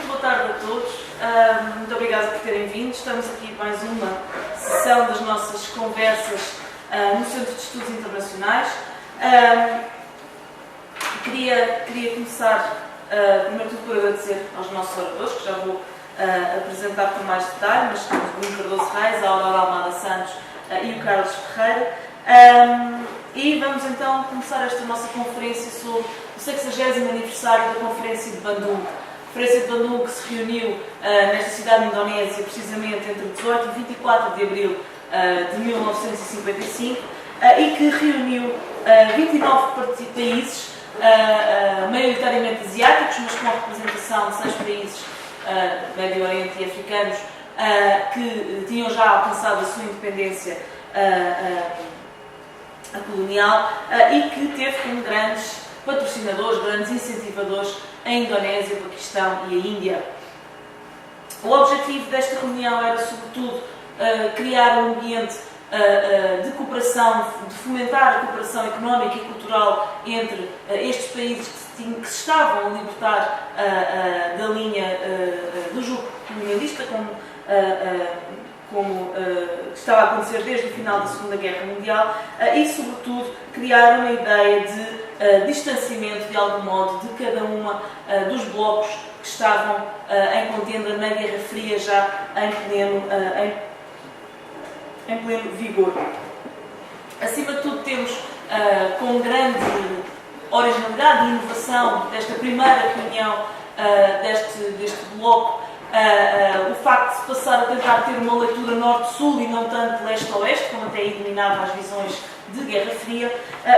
muito boa tarde a todos. Muito obrigada por terem vindo. Estamos aqui mais uma sessão das nossas conversas no Centro de Estudos Internacionais. Queria começar, primeiro de tudo, por agradecer aos nossos oradores, que já vou apresentar com mais detalhe, mas temos o Bruno Cardoso Reis, a Aurora Almada Santos e o Carlos Ferreira. E vamos então começar esta nossa conferência sobre o 60º aniversário da Conferência de Bandung. A Conferência de Bandung que se reuniu nesta cidade indonésia, precisamente entre 18 e 24 de abril de 1955, e que reuniu 29 países, maioritariamente asiáticos, mas com a representação de 6 países Médio Oriente e africanos que tinham já alcançado a sua independência colonial e que teve como grandes patrocinadores, grandes incentivadores a Indonésia, o Paquistão e a Índia. O objetivo desta reunião era, sobretudo, criar um ambiente de cooperação, de fomentar a cooperação económica e cultural entre estes países que se estavam a libertar da linha do jugo colonialista, como estava a acontecer desde o final da Segunda Guerra Mundial, e, sobretudo, criar uma ideia de distanciamento, de algum modo, de cada uma dos blocos que estavam em contenda na Guerra Fria, já em pleno vigor. Acima de tudo, temos com grande originalidade e inovação desta primeira reunião deste bloco, o facto de se passar a tentar ter uma leitura norte-sul e não tanto leste-oeste, como até aí dominava as visões de Guerra Fria,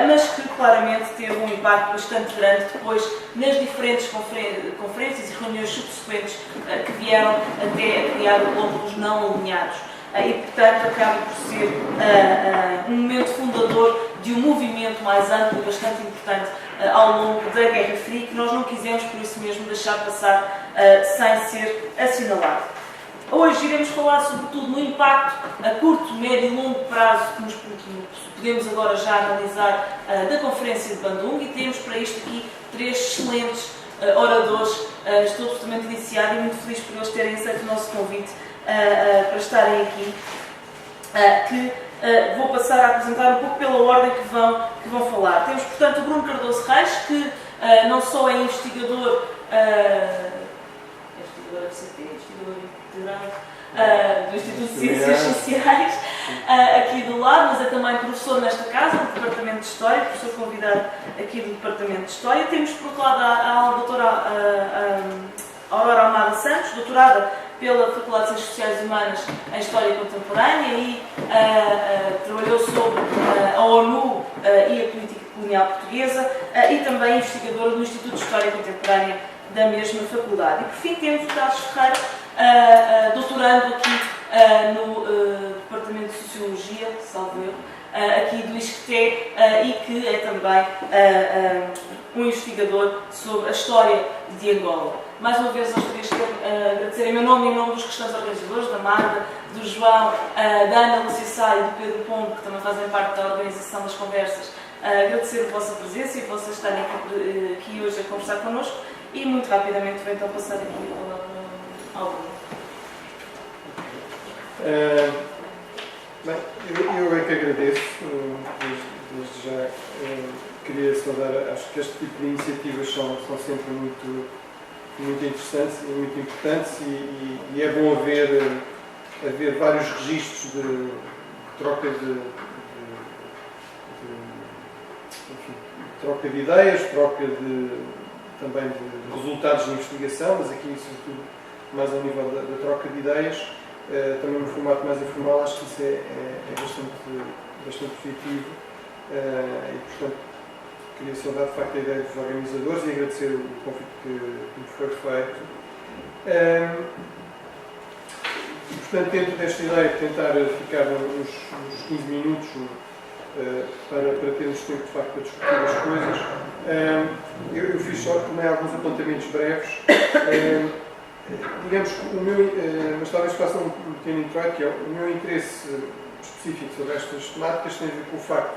mas que claramente teve um impacto bastante grande depois nas diferentes conferências e reuniões subsequentes que vieram até a criar o bloco dos não alinhados. E, portanto, acaba por ser um momento fundador de um movimento mais amplo e bastante importante ao longo da Guerra Fria, que nós não quisemos, por isso mesmo, deixar passar sem ser assinalado. Hoje iremos falar, sobretudo, no impacto a curto, médio e longo prazo que podemos agora já analisar da Conferência de Bandung, e temos para isto aqui 3 excelentes oradores. Estou absolutamente deliciada e muito feliz por eles terem aceito o nosso convite para estarem aqui, que vou passar a apresentar um pouco pela ordem que vão falar. Temos, portanto, o Bruno Cardoso Reis, que não só é investigador do Instituto de Ciências Sociais, aqui do lado, mas é também professor nesta casa, no Departamento de História, professor convidado aqui do Departamento de História. Temos, por outro lado, a doutora Aurora Almada Santos, doutorada pela Faculdade de Ciências Sociais e Humanas em História Contemporânea e trabalhou sobre a ONU e a política colonial portuguesa, e também investigadora do Instituto de História Contemporânea da mesma faculdade. E, por fim, temos o Carlos Ferreira, doutorando aqui no Departamento de Sociologia, salvo erro, aqui do ISCTE, e que é também um investigador sobre a história de Angola. Mais uma vez, nós queríamos agradecer em meu nome e em nome dos questões organizadores, da Marta, do João, da Ana Lúcia Sá e do Pedro Pombo, que também fazem parte da organização das conversas, agradecer a vossa presença e vocês estarem aqui hoje a conversar connosco, e muito rapidamente vou então passar aqui ao Bruno. Bem, eu é que agradeço, desde já. Queria saudar, acho que este tipo de iniciativas são sempre muito interessantes e muito importantes, e é bom haver vários registros de troca troca de ideias, troca também de resultados de investigação, mas aqui, sobretudo, mais ao nível da troca de ideias, também no formato mais informal. Acho que isso é bastante positivo, e, portanto, queria saudar, de facto, a ideia dos organizadores e agradecer o convite que me foi feito. Portanto, dentro desta ideia de tentar ficar uns 15 minutos para termos tempo, de facto, para discutir as coisas, eu fiz só também alguns apontamentos breves. Digamos que mas talvez faça um pequeno introito, que é o meu interesse específico sobre estas temáticas tem a ver com o facto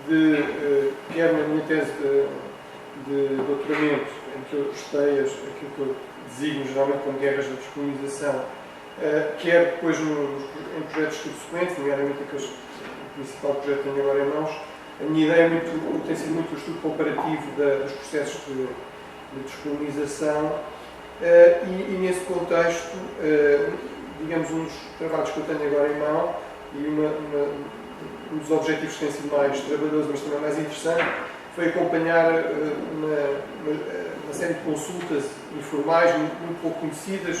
de, quer na minha tese de doutoramento, em que eu estudei aquilo que eu designam geralmente como guerras da descolonização, quer depois em projetos subsequentes, nomeadamente aqueles, o principal projeto que tenho agora em mãos. A minha ideia tem sido muito o estudo comparativo dos processos de descolonização e nesse contexto, digamos, um dos trabalhos que eu tenho agora em mão e um dos objetivos que tem sido mais trabalhoso, mas também mais interessante, foi acompanhar uma série de consultas informais, muito pouco conhecidas,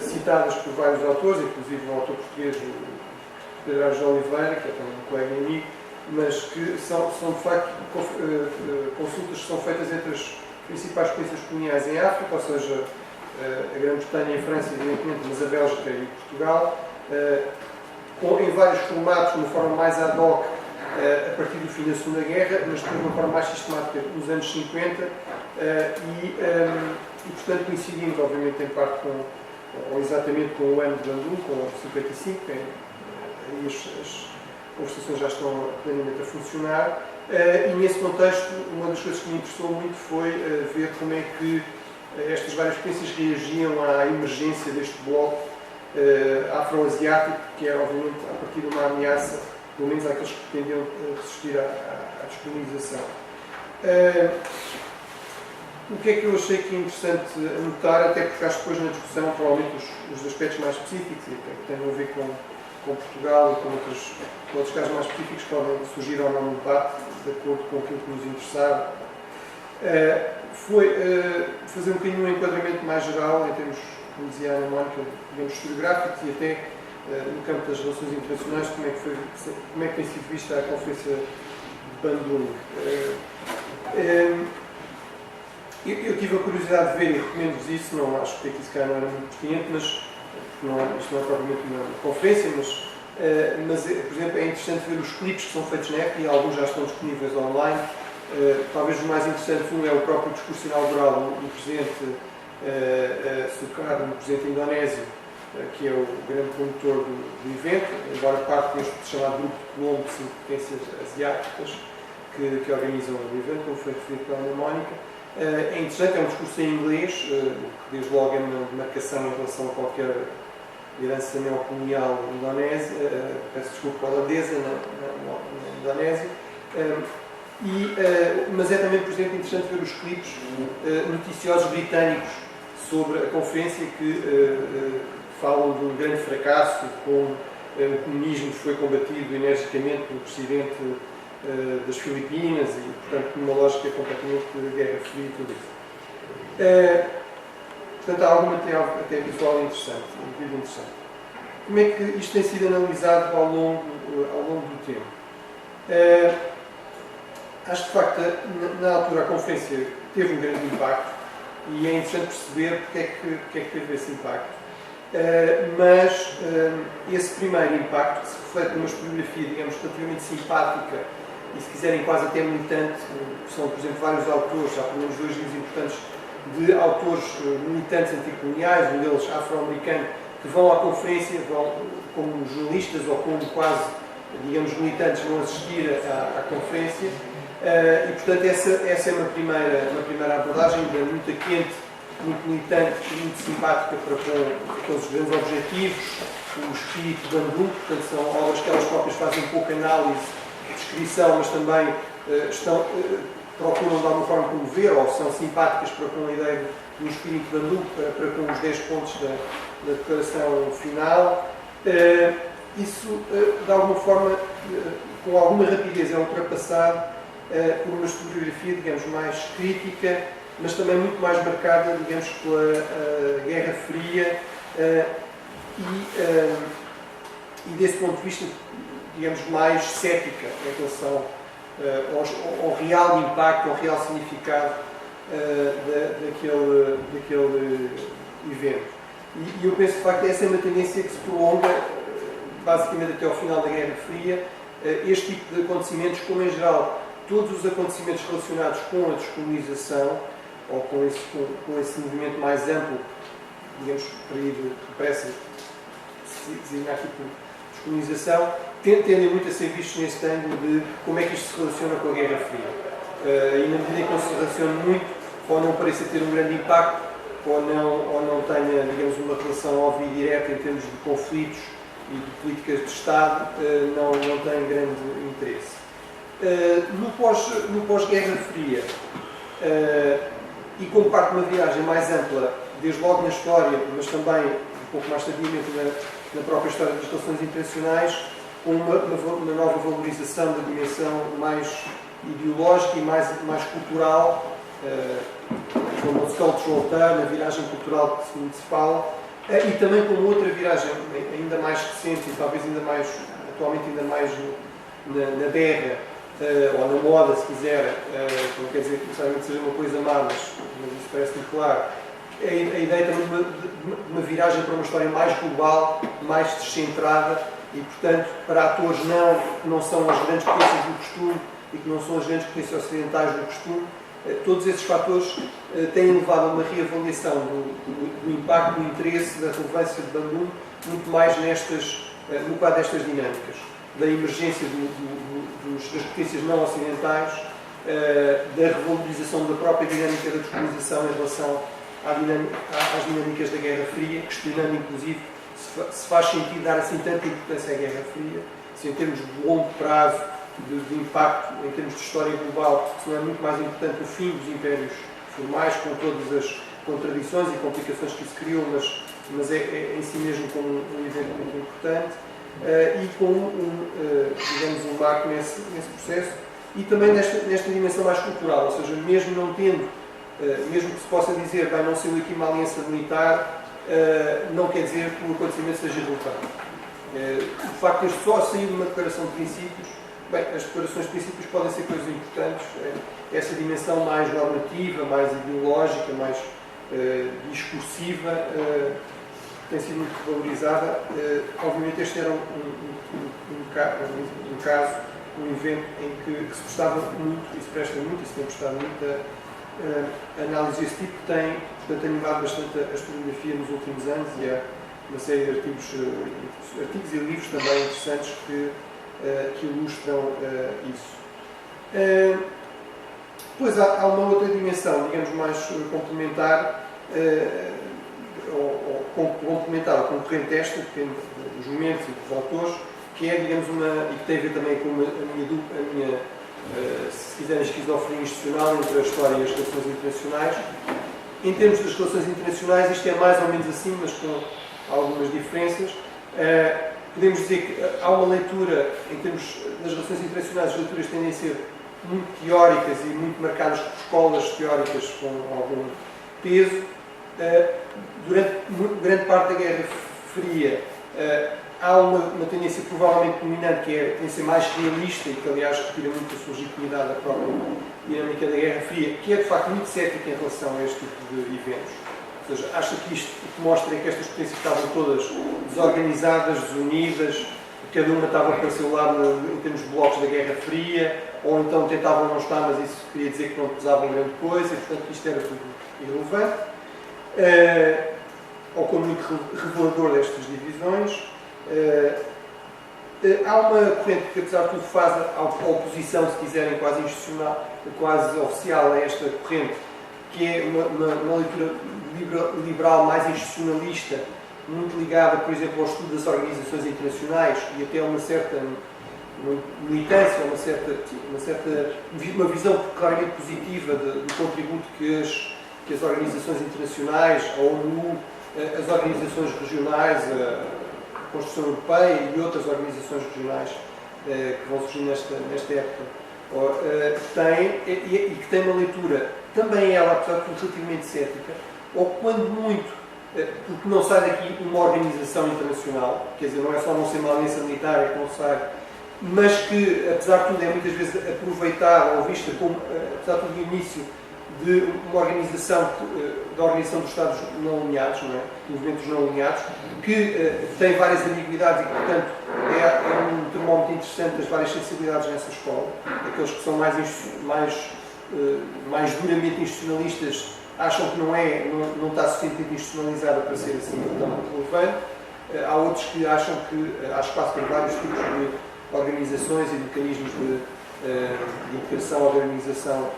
citadas por vários autores, inclusive um autor português, o Pedro Aires de Oliveira, que é também um colega e amigo, mas que são de facto consultas que são feitas entre as principais potências coloniais em África, ou seja, a Grã-Bretanha e a França, evidentemente, mas a Bélgica e Portugal, em vários formatos, de uma forma mais ad hoc, a partir do fim da Segunda Guerra, mas depois de uma forma mais sistemática nos anos 50 e portanto, coincidindo, obviamente, em parte ou exatamente com o ano de Bandung, com o 55, aí as conversações já estão plenamente a funcionar, e nesse contexto, uma das coisas que me interessou muito foi ver como é que estas várias potências reagiam à emergência deste bloco afro-asiático, que era, obviamente, a partir de uma ameaça, pelo menos àqueles que pretendiam resistir à descolonização. O que é que eu achei que é interessante anotar, até porque acho que depois na discussão, provavelmente os aspectos mais específicos, e que têm a ver com Portugal e com outros casos mais específicos, podem surgir ou não no debate, de acordo com aquilo que nos interessar, foi fazer um bocadinho um enquadramento mais geral, em termos, como dizia a Ana Mónica, digamos, historiográficos e até no campo das relações internacionais, como é que tem sido vista a Conferência de Bandung. Eu tive a curiosidade de ver, e recomendo-vos isso, não acho que aqui se calhar não era muito pertinente, mas isto não é propriamente uma conferência, mas, por exemplo, é interessante ver os clipes que são feitos na época, e alguns já estão disponíveis online. Talvez o mais interessante é o próprio discurso inaugural do presidente Sukarno, o presidente indonésio, que é o grande promotor do evento, embora parte deste chamado grupo de Colombo de 5 potências asiáticas que organizam o evento, como foi referido pela Ana Mónica. É interessante, é um discurso em inglês, que desde logo é uma demarcação em relação a qualquer herança neocolonial indonésia, peço desculpa, holandesa na Indonésia. Mas é também, por exemplo, interessante ver os clipes noticiosos britânicos sobre a conferência que falam de um grande fracasso, como o comunismo foi combatido energicamente pelo presidente das Filipinas e, portanto, numa lógica completamente de guerra fria e tudo isso. Portanto, há algum material até visual interessante, um vídeo interessante. Como é que isto tem sido analisado ao longo do tempo? Acho que, de facto, na altura a conferência teve um grande impacto e é interessante perceber porque é que teve esse impacto. Mas esse primeiro impacto, que se reflete numa historiografia, digamos, relativamente simpática e, se quiserem, quase até militante, são, por exemplo, vários autores, há pelo menos 2 livros importantes de autores militantes anticoloniais, um deles afro-americano, que vão à conferência, vão como jornalistas ou como quase, digamos, militantes, vão assistir à conferência. E, portanto, essa é uma primeira abordagem, muito quente, muito militante, muito simpática para com os grandes objetivos, o espírito de Bandung, portanto, são obras que elas próprias fazem um pouco análise, descrição, mas também procuram de alguma forma promover, ou são simpáticas para com a ideia do espírito de Bandung, para com os 10 pontos da declaração final. Isso, de alguma forma, com alguma rapidez, é ultrapassado por uma historiografia, digamos, mais crítica, mas também muito mais marcada, digamos, pela Guerra Fria e desse ponto de vista, digamos, mais cética em relação ao real impacto, ao real significado daquele evento. E eu penso, de facto, que essa é uma tendência que se prolonga basicamente até ao final da Guerra Fria. Este tipo de acontecimentos, como em geral todos os acontecimentos relacionados com a descolonização, ou com esse movimento mais amplo, digamos, para ir depressa, designar aqui por descolonização, tendem muito a ser vistos nesse ângulo de como é que isto se relaciona com a Guerra Fria. E na medida em que não se relaciona muito, pode não parecer ter um grande impacto, ou não tenha, digamos, uma relação óbvia e direta em termos de conflitos e de políticas de Estado, não tem grande interesse. No pós-Guerra Fria, e como parte de uma viagem mais ampla, desde logo na história, mas também um pouco mais tardiamente na própria história das relações internacionais, com uma nova valorização da dimensão mais ideológica e mais cultural, como o cultural turn, a viragem cultural que se fala, e também com outra viragem ainda mais recente e talvez atualmente ainda mais na berra, ou na moda, se quiser, não quer dizer que necessariamente seja uma coisa má, mas isso parece-me claro. A ideia também de uma viragem para uma história mais global, mais descentrada e, portanto, para atores que não são as grandes potências do costume e que não são as grandes potências ocidentais do costume, todos esses fatores têm levado a uma reavaliação do impacto, do interesse, da relevância de Bandung, muito mais no quadro destas dinâmicas, da emergência das potências não ocidentais, da revalorização da própria dinâmica da descolonização em relação às dinâmicas da Guerra Fria, questionando inclusive se faz sentido dar assim tanta importância à Guerra Fria, se em termos de longo prazo, de impacto, em termos de história global, se não é muito mais importante o fim dos impérios formais, com todas as contradições e complicações que isso criou, mas é em si mesmo como um evento muito importante, e com digamos, um marco nesse processo, e também nesta dimensão mais cultural, ou seja, mesmo não tendo, mesmo que se possa dizer, vai não ser aqui uma aliança militar, não quer dizer que o acontecimento seja relevante. O facto de este só sair de uma declaração de princípios, bem, as declarações de princípios podem ser coisas importantes, essa dimensão mais normativa, mais ideológica, mais discursiva, tem sido muito valorizada. Obviamente este era um caso, um evento em que se prestava muito, e se presta muito, e se tem prestado muito a análise desse tipo, que tem, portanto, animado bastante a historiografia nos últimos anos, e há uma série de artigos e livros também interessantes que ilustram isso. Depois há uma outra dimensão, digamos, mais complementar, ou concorrente a esta, depende dos momentos e dos autores, que é, digamos, e que tem a ver também com a minha se quiserem, esquizofrenia institucional entre a história e as relações internacionais. Em termos das relações internacionais, isto é mais ou menos assim, mas com algumas diferenças. Podemos dizer que há uma leitura, em termos das relações internacionais, as leituras tendem a ser muito teóricas e muito marcadas por escolas teóricas com algum peso. Durante grande parte da Guerra Fria, há uma tendência provavelmente dominante que tem de ser mais realista e que, aliás, retira muito a sua legitimidade da própria dinâmica da Guerra Fria, que é, de facto, muito cética em relação a este tipo de eventos. Ou seja, acha que isto mostra que estas potências estavam todas desorganizadas, desunidas, cada uma estava para o seu lado em termos de blocos da Guerra Fria, ou então tentavam não estar, mas isso queria dizer que não pesavam grande coisa, e, portanto, isto era tudo irrelevante. Ou como muito revelador destas divisões. Há uma corrente que, apesar de tudo, faz a oposição, se quiserem, quase institucional, quase oficial a esta corrente, que é uma leitura liberal mais institucionalista, muito ligada, por exemplo, ao estudo das organizações internacionais e até a uma certa militância, uma visão claramente positiva do contributo que as organizações internacionais, a ONU, as organizações regionais, a Construção Europeia e outras organizações regionais que vão surgir nesta época têm, e que têm uma leitura, também ela, apesar de tudo, relativamente cética, ou quando muito, porque não sai daqui uma organização internacional, quer dizer, não é só não ser uma aliança militar, é que não sai, mas que, apesar de tudo, é muitas vezes aproveitada ou vista como, apesar de tudo, o início de uma organização, da Organização dos Estados Não Alinhados, não é? Movimentos não alinhados, que tem várias ambiguidades e que, portanto, é um termómetro interessante das várias sensibilidades nessa escola. Aqueles que são mais duramente institucionalistas acham que não está suficientemente institucionalizada para ser assim tão relevante. Há outros que acham que há espaço para vários tipos de organizações e mecanismos de integração da organização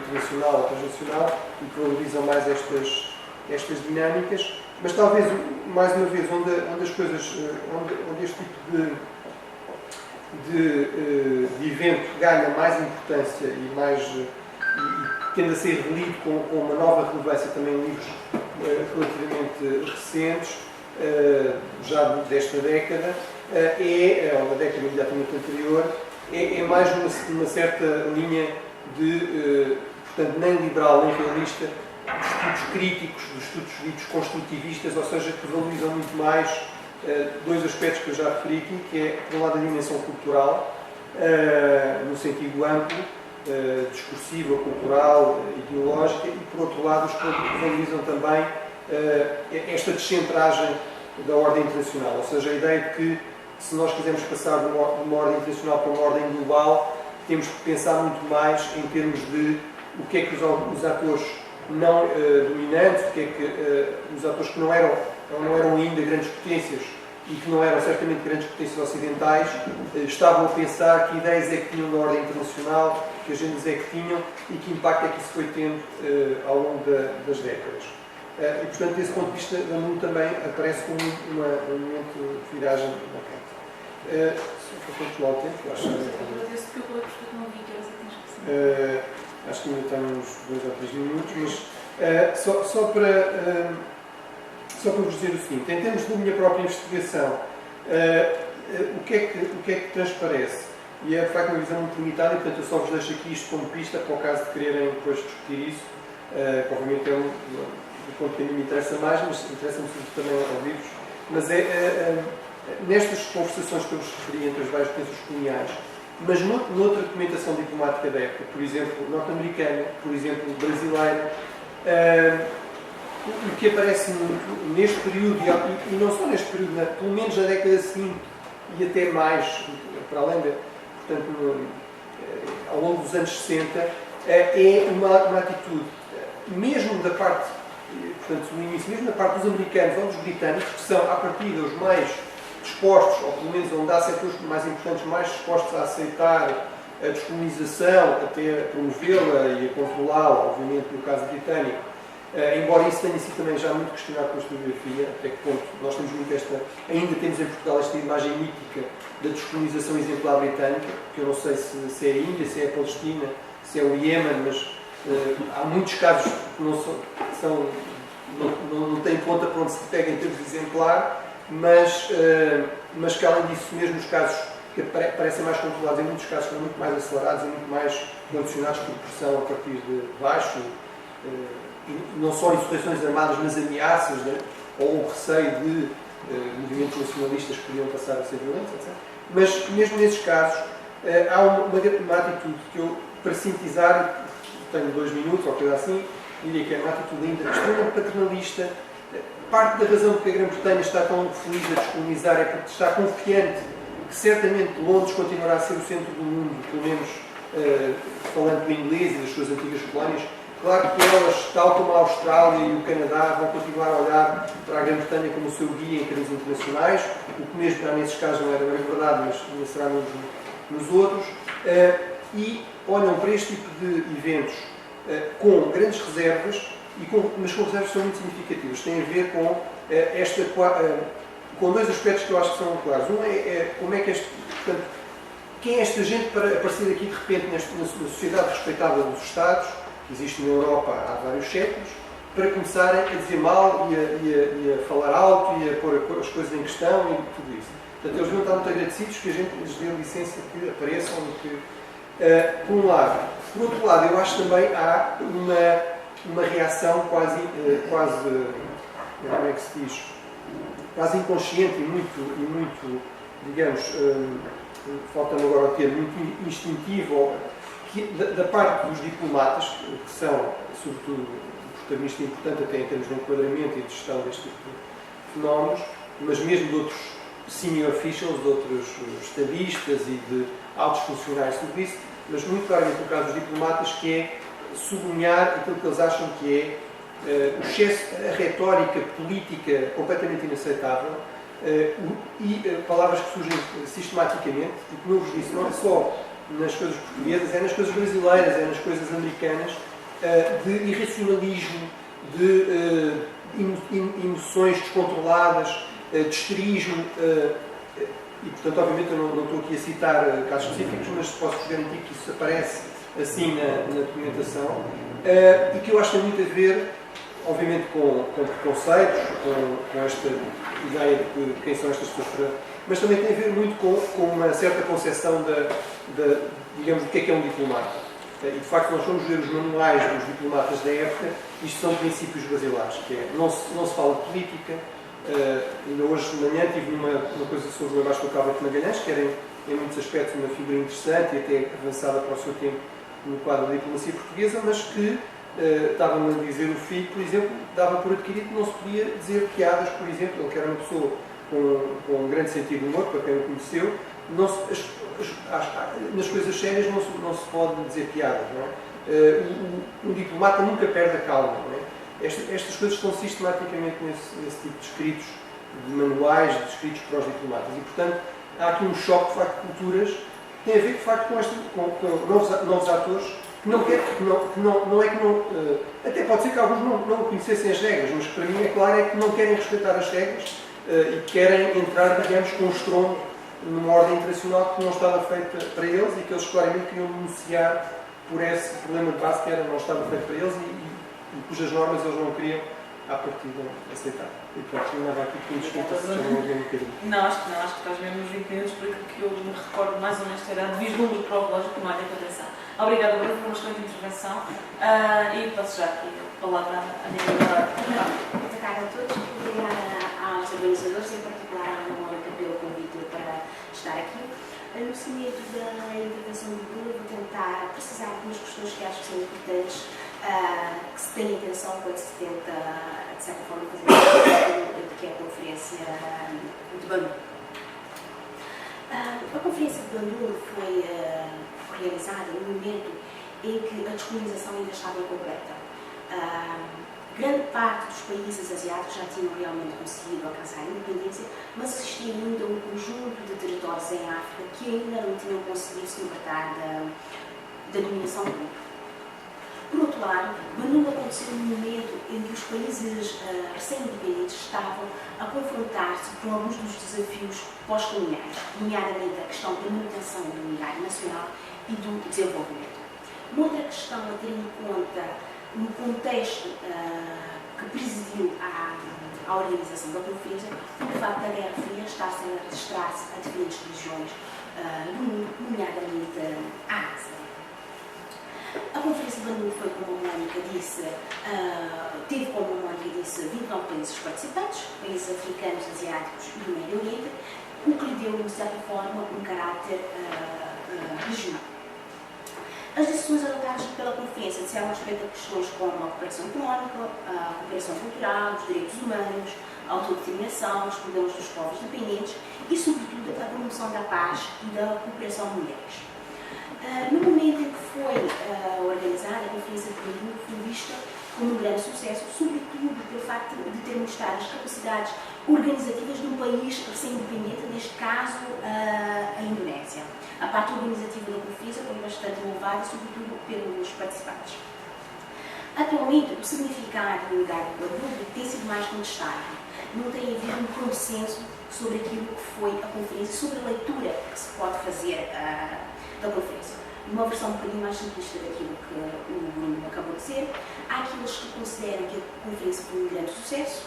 internacional ou transnacional e que valorizam mais estas dinâmicas, mas talvez, mais uma vez, onde as coisas, onde este tipo de evento ganha mais importância e tende a ser relido com uma nova relevância também em livros relativamente recentes, já desta década, ou da década imediatamente anterior, é mais numa certa linha de, portanto, nem liberal nem realista, dos estudos críticos, dos estudos ditos construtivistas, ou seja, que valorizam muito mais dois aspectos que eu já referi aqui, que é, por um lado, a dimensão cultural, no sentido amplo, discursiva, cultural, ideológica, e, por outro lado, os que valorizam também esta descentragem da ordem internacional, ou seja, a ideia de que, se nós quisermos passar de uma ordem internacional para uma ordem global, temos que pensar muito mais em termos de o que é que os atores não dominantes, o que é que os atores que não eram ainda grandes potências e que não eram certamente grandes potências ocidentais, estavam a pensar que ideias é que tinham da ordem internacional, que agendas é que tinham e que impacto é que isso foi tendo ao longo das décadas. E, portanto, desse ponto de vista, a MUN também aparece como um momento de viragem na frente. Só para continuar o tempo, acho que... Agradeço porque eu falei porque não vi que eras a tens. Acho que ainda temos 2 ou 3 minutos, mas só para vos dizer o seguinte, em termos da minha própria investigação, o que é que transparece? E é de facto uma visão muito limitada, e portanto eu só vos deixo aqui isto como pista, para o caso de quererem depois discutir isso, que obviamente é do ponto que a mim me interessa mais, mas interessa-me sobretudo também ouvir-vos. Mas nestas conversações que eu vos referi entre as várias potências coloniais, mas noutra documentação diplomática da época, por exemplo, norte-americana, por exemplo, brasileira, o que aparece muito neste período, e não só neste período, pelo menos na década seguinte, e até mais, para além portanto, ao longo dos anos 60, é uma atitude, mesmo da parte, portanto, no início, mesmo da parte dos americanos ou dos britânicos, que são, à partida, os mais dispostos, ou pelo menos onde há setores mais importantes, mais dispostos a aceitar a descolonização, até a promovê-la e a controlá-la, obviamente, no caso britânico, embora isso tenha sido também já muito questionado pela historiografia, até que ponto nós temos muito ainda temos em Portugal esta imagem mítica da descolonização exemplar britânica, que eu não sei se é a Índia, se é a Palestina, se é o Iémen, mas há muitos casos que não têm ponta para onde se pega em termos de exemplar, mas que além disso, mesmo os casos que parecem mais controlados, em muitos casos são muito mais acelerados e muito mais condicionados por pressão a partir de baixo, não só insurreições armadas, mas ameaças, né? Ou o receio de movimentos nacionalistas que podiam passar a ser violentos, etc. Mas mesmo nesses casos há uma atitude que eu, para sintetizar, tenho 2 minutos ou coisa assim, diria que é uma atitude ainda extremamente paternalista. Parte da razão porque a Grã-Bretanha está tão feliz a descolonizar é porque está confiante que certamente Londres continuará a ser o centro do mundo, pelo menos falando do inglês e das suas antigas colónias. Claro que elas, tal como a Austrália e o Canadá, vão continuar a olhar para a Grã-Bretanha como o seu guia em termos internacionais, o que mesmo já nesses casos não era bem verdade, mas será mesmo nos outros, e olham para este tipo de eventos com grandes reservas, mas com reservas que são muito significativas. Tem a ver com 2 aspectos que eu acho que são claros. Um é como é que portanto, quem é esta gente para aparecer aqui de repente na sociedade respeitável dos Estados, que existe na Europa há vários séculos, para começarem a dizer mal e a falar alto e a pôr as coisas em questão e tudo isso. Portanto, eles vão estar muito agradecidos que a gente lhes dê licença que apareçam por um lado. Por outro lado, eu acho também há uma reação quase, como é que se diz, quase inconsciente e muito digamos, falta-me agora o termo, muito instintivo, da parte dos diplomatas, que são, sobretudo, um protagonista importante até em termos de enquadramento e de gestão deste tipo de fenómenos, mas mesmo de outros senior officials, de outros estadistas e de altos funcionários, tudo isso, mas muito claramente no caso dos diplomatas, que é sublinhar aquilo que eles acham que é o excesso, a retórica política completamente inaceitável, e palavras que surgem sistematicamente, e como eu vos disse, não é só nas coisas portuguesas, é nas coisas brasileiras, é nas coisas americanas, de irracionalismo, de emoções descontroladas, de histerismo, e portanto obviamente eu não estou aqui a citar casos específicos, mas posso garantir que isso aparece assim na documentação, e que eu acho que tem muito a ver, obviamente, com preconceitos, com esta ideia de quem são estas pessoas, mas também tem a ver muito com uma certa concepção digamos, do que é um diplomata. E de facto nós vamos ver os manuais dos diplomatas da época, isto são princípios basilares, que é, não se fala de política. Ainda hoje de manhã tive uma coisa sobre o Vasco Calvo de Magalhães, que era em muitos aspectos uma figura interessante e até avançada para o seu tempo no quadro da diplomacia portuguesa, mas que estava-me a dizer o filho, por exemplo, dava por adquirido que não se podia dizer piadas, por exemplo, ele que era uma pessoa com um grande sentido de humor, para quem o conheceu, nas coisas sérias não se pode dizer piadas, não é? Um diplomata nunca perde a calma, não é? Estas coisas estão sistematicamente nesse tipo de escritos, de manuais, de escritos para os diplomatas, e portanto há aqui um choque de facto de culturas que tem a ver de facto com novos atores que até pode ser que alguns não conhecessem as regras, mas para mim é claro é que não querem respeitar as regras e querem entrar, digamos, com um estrondo numa ordem internacional que não estava feita para eles e que eles claramente queriam denunciar por esse problema de base que não estava feito para eles e cujas normas eles não queriam à partida aceitar. E pronto, eu andava aqui com desculpa se já não havia um bocadinho. Não, acho que estás mesmo nos 20 minutos, porque que eu me recordo mais ou menos ter dado vislumbre para o relógio que não há de atenção. Obrigada, Bruno, por uma excelente intervenção e passo já aqui a palavra à Nicola. Boa tarde a todos, obrigada aos organizadores, em particular à Ana Mónica pelo convite para estar aqui. No seguimento da intervenção do Bruno, vou tentar precisar algumas questões que acho que são importantes, que se tem atenção quando se tenta, de certa forma, fazer o que é a conferência de Bandung. A conferência de Bandung foi realizada no momento em que a descolonização ainda estava incompleta. Grande parte dos países asiáticos já tinham realmente conseguido alcançar a independência, mas existia ainda um conjunto de territórios em África que ainda não tinham conseguido se libertar da dominação do mundo. Por outro lado, Bandung aconteceu num momento em que os países recém-independentes estavam a confrontar-se com alguns dos desafios pós-coloniais, nomeadamente a questão da manutenção da unidade nacional e do desenvolvimento. Uma outra questão a ter em conta no contexto que presidiu à organização da conferência, o facto da Guerra Fria estar-se a registrar-se a diferentes regiões do mundo, nomeadamente a Ásia. A Conferência de Bandung foi, como a Mónica disse, teve, como a Mónica disse, 29 países participantes, países africanos, asiáticos e do Médio Oriente, o que lhe deu, de certa forma, um caráter regional. As decisões adotadas pela Conferência disseram respeito a questões como a cooperação económica, a cooperação cultural, os direitos humanos, a autodeterminação, os problemas dos povos dependentes e, sobretudo, a promoção da paz e da cooperação de mulheres. No momento em que foi organizada, a Conferência de Bandung foi vista como um grande sucesso, sobretudo pelo facto de ter mostrado as capacidades organizativas de um país recém-independente, neste caso a Indonésia. A parte organizativa da conferência foi bastante louvada, sobretudo pelos participantes. Atualmente, o significado da unidade do Bandung tem sido mais contestado. Não tem havido um consenso sobre aquilo que foi a conferência, sobre a leitura que se pode fazer da conferência. Numa versão um bocadinho mais simplista daquilo que o Bruno acabou de dizer, há aqueles que consideram que a conferência foi um grande sucesso,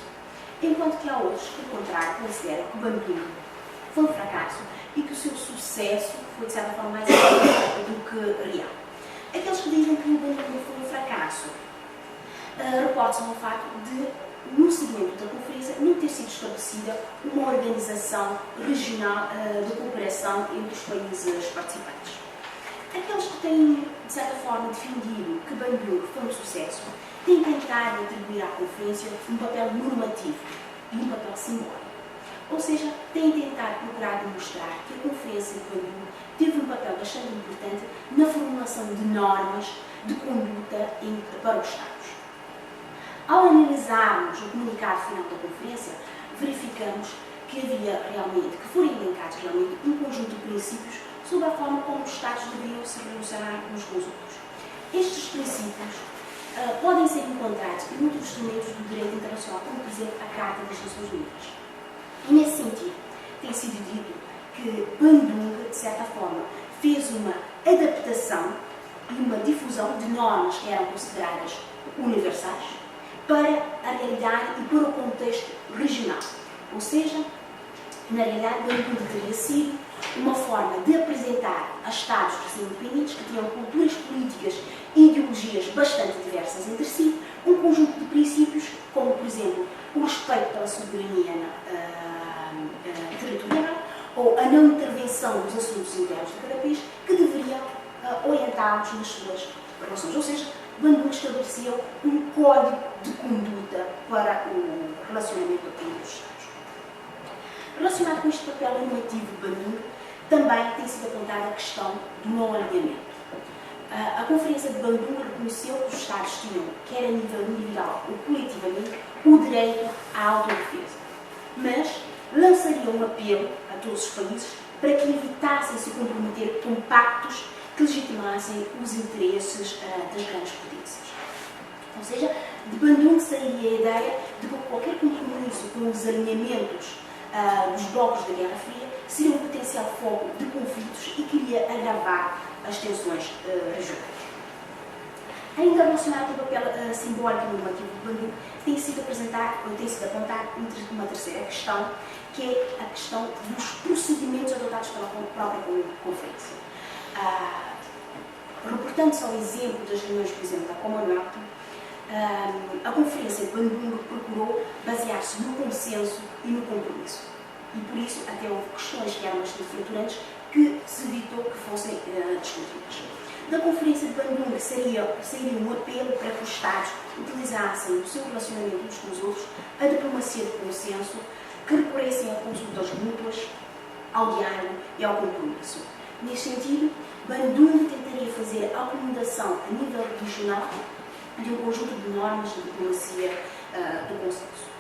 enquanto que há outros que, ao contrário, consideram que o Bandung foi um fracasso e que o seu sucesso foi, de certa forma, mais importante do que real. Aqueles que dizem que o Bandung foi um fracasso reportam ao facto de, no seguimento da conferência, não ter sido estabelecida uma organização regional de cooperação entre os países participantes. Aqueles que têm, de certa forma, defendido que Bandung foi um sucesso, têm tentado atribuir à conferência um papel normativo e um papel simbólico. Ou seja, têm tentado procurar demonstrar que a conferência de Bandung teve um papel bastante importante na formulação de normas de conduta para os Estados. Ao analisarmos o comunicado final da conferência, verificamos que havia realmente, que foram elencados realmente um conjunto de princípios sobre a forma como os Estados deveriam se relacionar uns com os outros. Estes princípios podem ser encontrados em muitos instrumentos do direito internacional, como, por exemplo, a Carta das Nações Unidas. E, nesse sentido, tem sido dito que Bandung, de certa forma, fez uma adaptação e uma difusão de normas que eram consideradas universais para a realidade e para o contexto regional. Ou seja, na realidade, Bandung teria sido uma forma de apresentar a Estados recém-independentes que tinham culturas políticas e ideologias bastante diversas entre si, um conjunto de princípios como, por exemplo, o respeito pela soberania territorial ou a não intervenção nos assuntos internos de cada país, que deveriam orientá-los nas suas relações. Ou seja, Bandung estabeleceu um código de conduta para o relacionamento entre os Estados. Relacionado com este papel normativo de Bandung, também tem sido apontada a questão do não alinhamento. A Conferência de Bandung reconheceu que os Estados tinham, quer a nível individual ou coletivamente, o direito à autodefesa, mas lançaria um apelo a todos os países para que evitassem se comprometer com pactos que legitimassem os interesses das grandes potências. Ou seja, de Bandung sairia a ideia de que qualquer compromisso com os alinhamentos dos blocos da Guerra Fria seria um potencial foco de conflitos e queria agravar as tensões regionais. Ainda relacionado com o papel simbólico e normativo de Bandung, tem sido apontado uma terceira questão, que é a questão dos procedimentos adotados pela própria Conferência. Reportando-se ao exemplo das reuniões, por exemplo, da Commonwealth, a Conferência de Bandung procurou basear-se no consenso e no compromisso. E por isso até houve questões que eram bastante fraturantes que se evitou que fossem discutidas. Da Conferência de Bandung sairia um apelo para que os Estados utilizassem no seu relacionamento uns com os outros a diplomacia de consenso, que recorressem a consultas mútuas, ao diálogo e ao compromisso. Neste sentido, Bandung tentaria fazer a acomodação a nível regional de um conjunto de normas de diplomacia do consenso.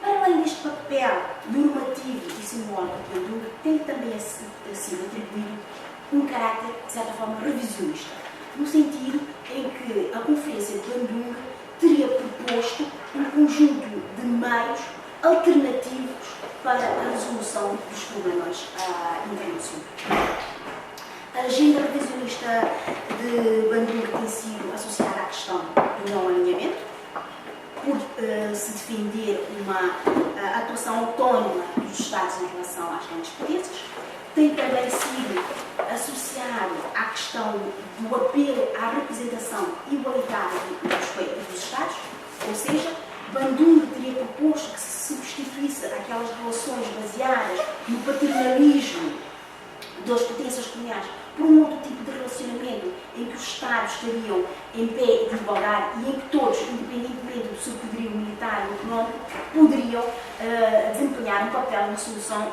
Para além deste papel normativo e simbólico de Bandung, tem também sido atribuído um caráter, de certa forma, revisionista, no sentido em que a Conferência de Bandung teria proposto um conjunto de meios alternativos para a resolução dos problemas internacionais. A agenda revisionista de Bandung tem sido associada à questão do não alinhamento, por se defender uma atuação autónoma dos Estados em relação às grandes potências. Tem também sido associado à questão do apelo à representação igualitária dos Estados, ou seja, Bandung teria proposto que se substituísse aquelas relações baseadas no paternalismo das potências coloniais por um outro tipo de relacionamento em que os Estados estariam em pé de igualdade e em que todos, independentemente do seu poderio militar ou económico, poderiam desempenhar um papel na solução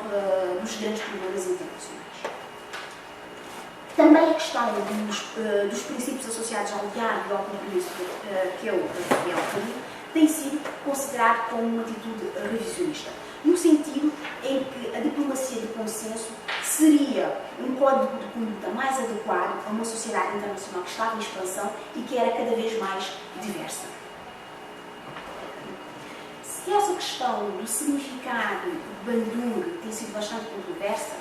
dos grandes problemas internacionais. Também a questão dos princípios associados ao diálogo e ao compromisso que eu referi ao bocadinho tem sido considerado como uma atitude revisionista, no sentido em que a diplomacia de consenso seria um código de conduta mais adequado a uma sociedade internacional que estava em expansão e que era cada vez mais diversa. Se essa questão do significado de Bandung tem sido bastante controversa,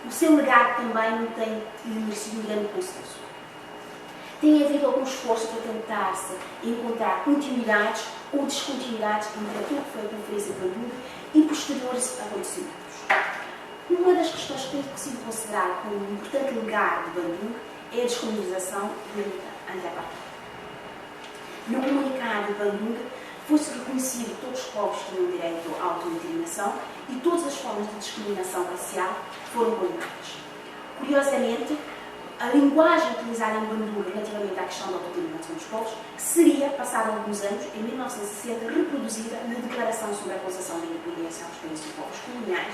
o seu legado também não tem merecido um grande consenso. Tem havido algum esforço para tentar-se encontrar continuidades ou descontinuidades entre aquilo que foi a Conferência de Bandung e posteriores acontecimentos. Uma das questões que tem sido considerada como um importante legado de Bandung é a descolonização da luta anti-apartheid. No comunicado de Bandung foi-se reconhecido que todos os povos tinham direito à autodeterminação e todas as formas de discriminação racial foram condenadas. Curiosamente, a linguagem utilizada em Bandung relativamente à questão da autodeterminação dos povos seria, passado alguns anos, em 1960, reproduzida na Declaração sobre a Concessão da Independência aos Países e Povos Coloniais,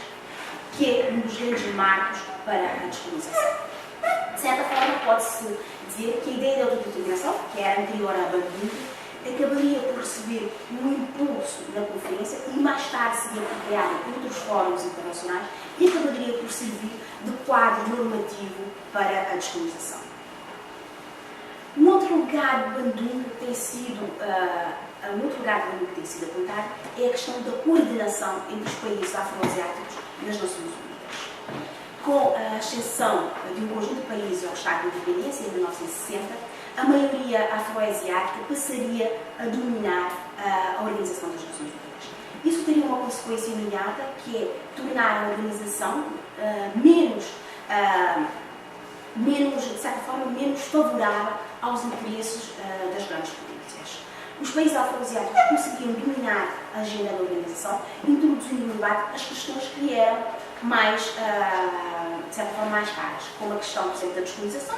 que é um dos grandes marcos para a descolonização. De certa forma, pode-se dizer que a ideia da autodeterminação, que era anterior a Bandung, acabaria por receber um impulso na conferência e mais tarde seria criado em outros fóruns internacionais e acabaria por servir de quadro normativo para a descolonização. Um outro lugar de Bandung que tem sido apontado é a questão da coordenação entre os países afroasiáticos nas Nações Unidas. Com a ascensão de um conjunto de países ao Estado de Independência em 1960, a maioria afroasiática passaria a dominar a Organização das Nações Unidas. Isso teria uma consequência imediata, que é tornar a organização de certa forma, menos favorável aos interesses das grandes potências. Os países afroasiáticos conseguiam dominar a agenda da organização, introduzindo no debate as questões que lhe eram mais, de certa forma, mais caras, como a questão, por exemplo, da descolonização,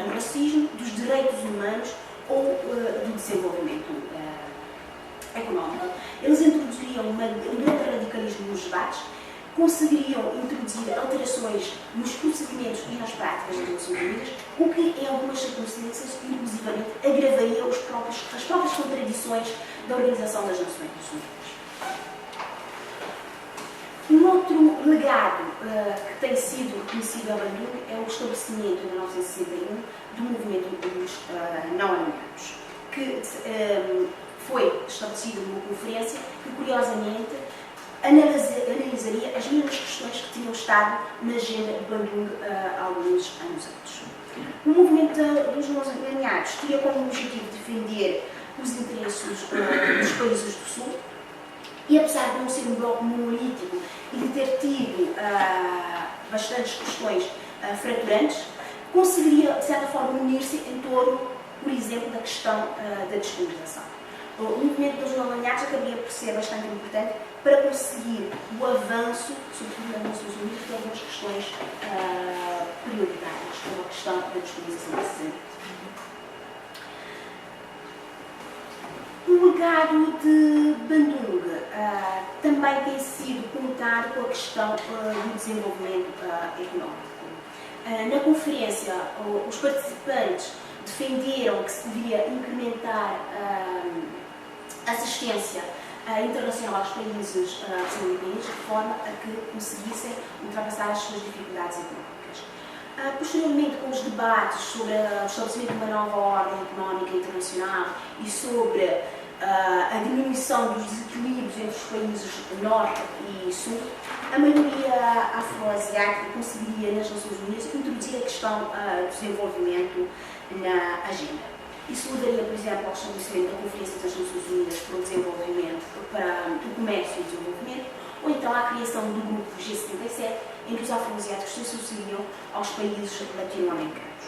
do racismo, dos direitos humanos ou do desenvolvimento económico. Eles introduziriam um grande radicalismo nos debates, conseguiriam introduzir alterações nos procedimentos e nas práticas das Nações Unidas, o que, em algumas circunstâncias, inclusivamente, agravaria as próprias contradições da Organização das Nações Unidas. Um outro legado que tem sido reconhecido a Bandung é o estabelecimento, em 1961, do movimento dos não-alinhados, que foi estabelecido numa conferência que, curiosamente, analisaria as mesmas questões que tinham estado na agenda de Bandung há alguns anos antes. O movimento dos não-alinhados teria como objetivo defender os interesses dos países do Sul e, apesar de não ser um bloco monolítico e de ter tido bastantes questões fraturantes, conseguiria, de certa forma, unir-se em torno, por exemplo, da questão da descolonização. O movimento dos não-alinhados acabaria por ser bastante importante para conseguir o avanço, sobretudo nas Nações Unidas, de algumas questões prioritárias, como a questão da descolonização precisamente. O legado de Bandung também tem sido conectado com a questão do desenvolvimento económico. Na conferência, os participantes defenderam que se devia incrementar a assistência internacional aos países desenvolvidos de forma a que conseguissem ultrapassar as suas dificuldades económicas. Posteriormente, com os debates sobre o estabelecimento de uma nova ordem económica internacional e sobre a diminuição dos desequilíbrios entre os países norte e sul, a maioria afroasiática conseguiria nas Nações Unidas introduzir a questão do desenvolvimento na agenda. Isso levaria, por exemplo, ao estabelecimento da Conferência das Nações Unidas para o Desenvolvimento, para o Comércio e o Desenvolvimento, ou então à criação do grupo G77, em que os afroasiáticos se associariam aos países latino-americanos.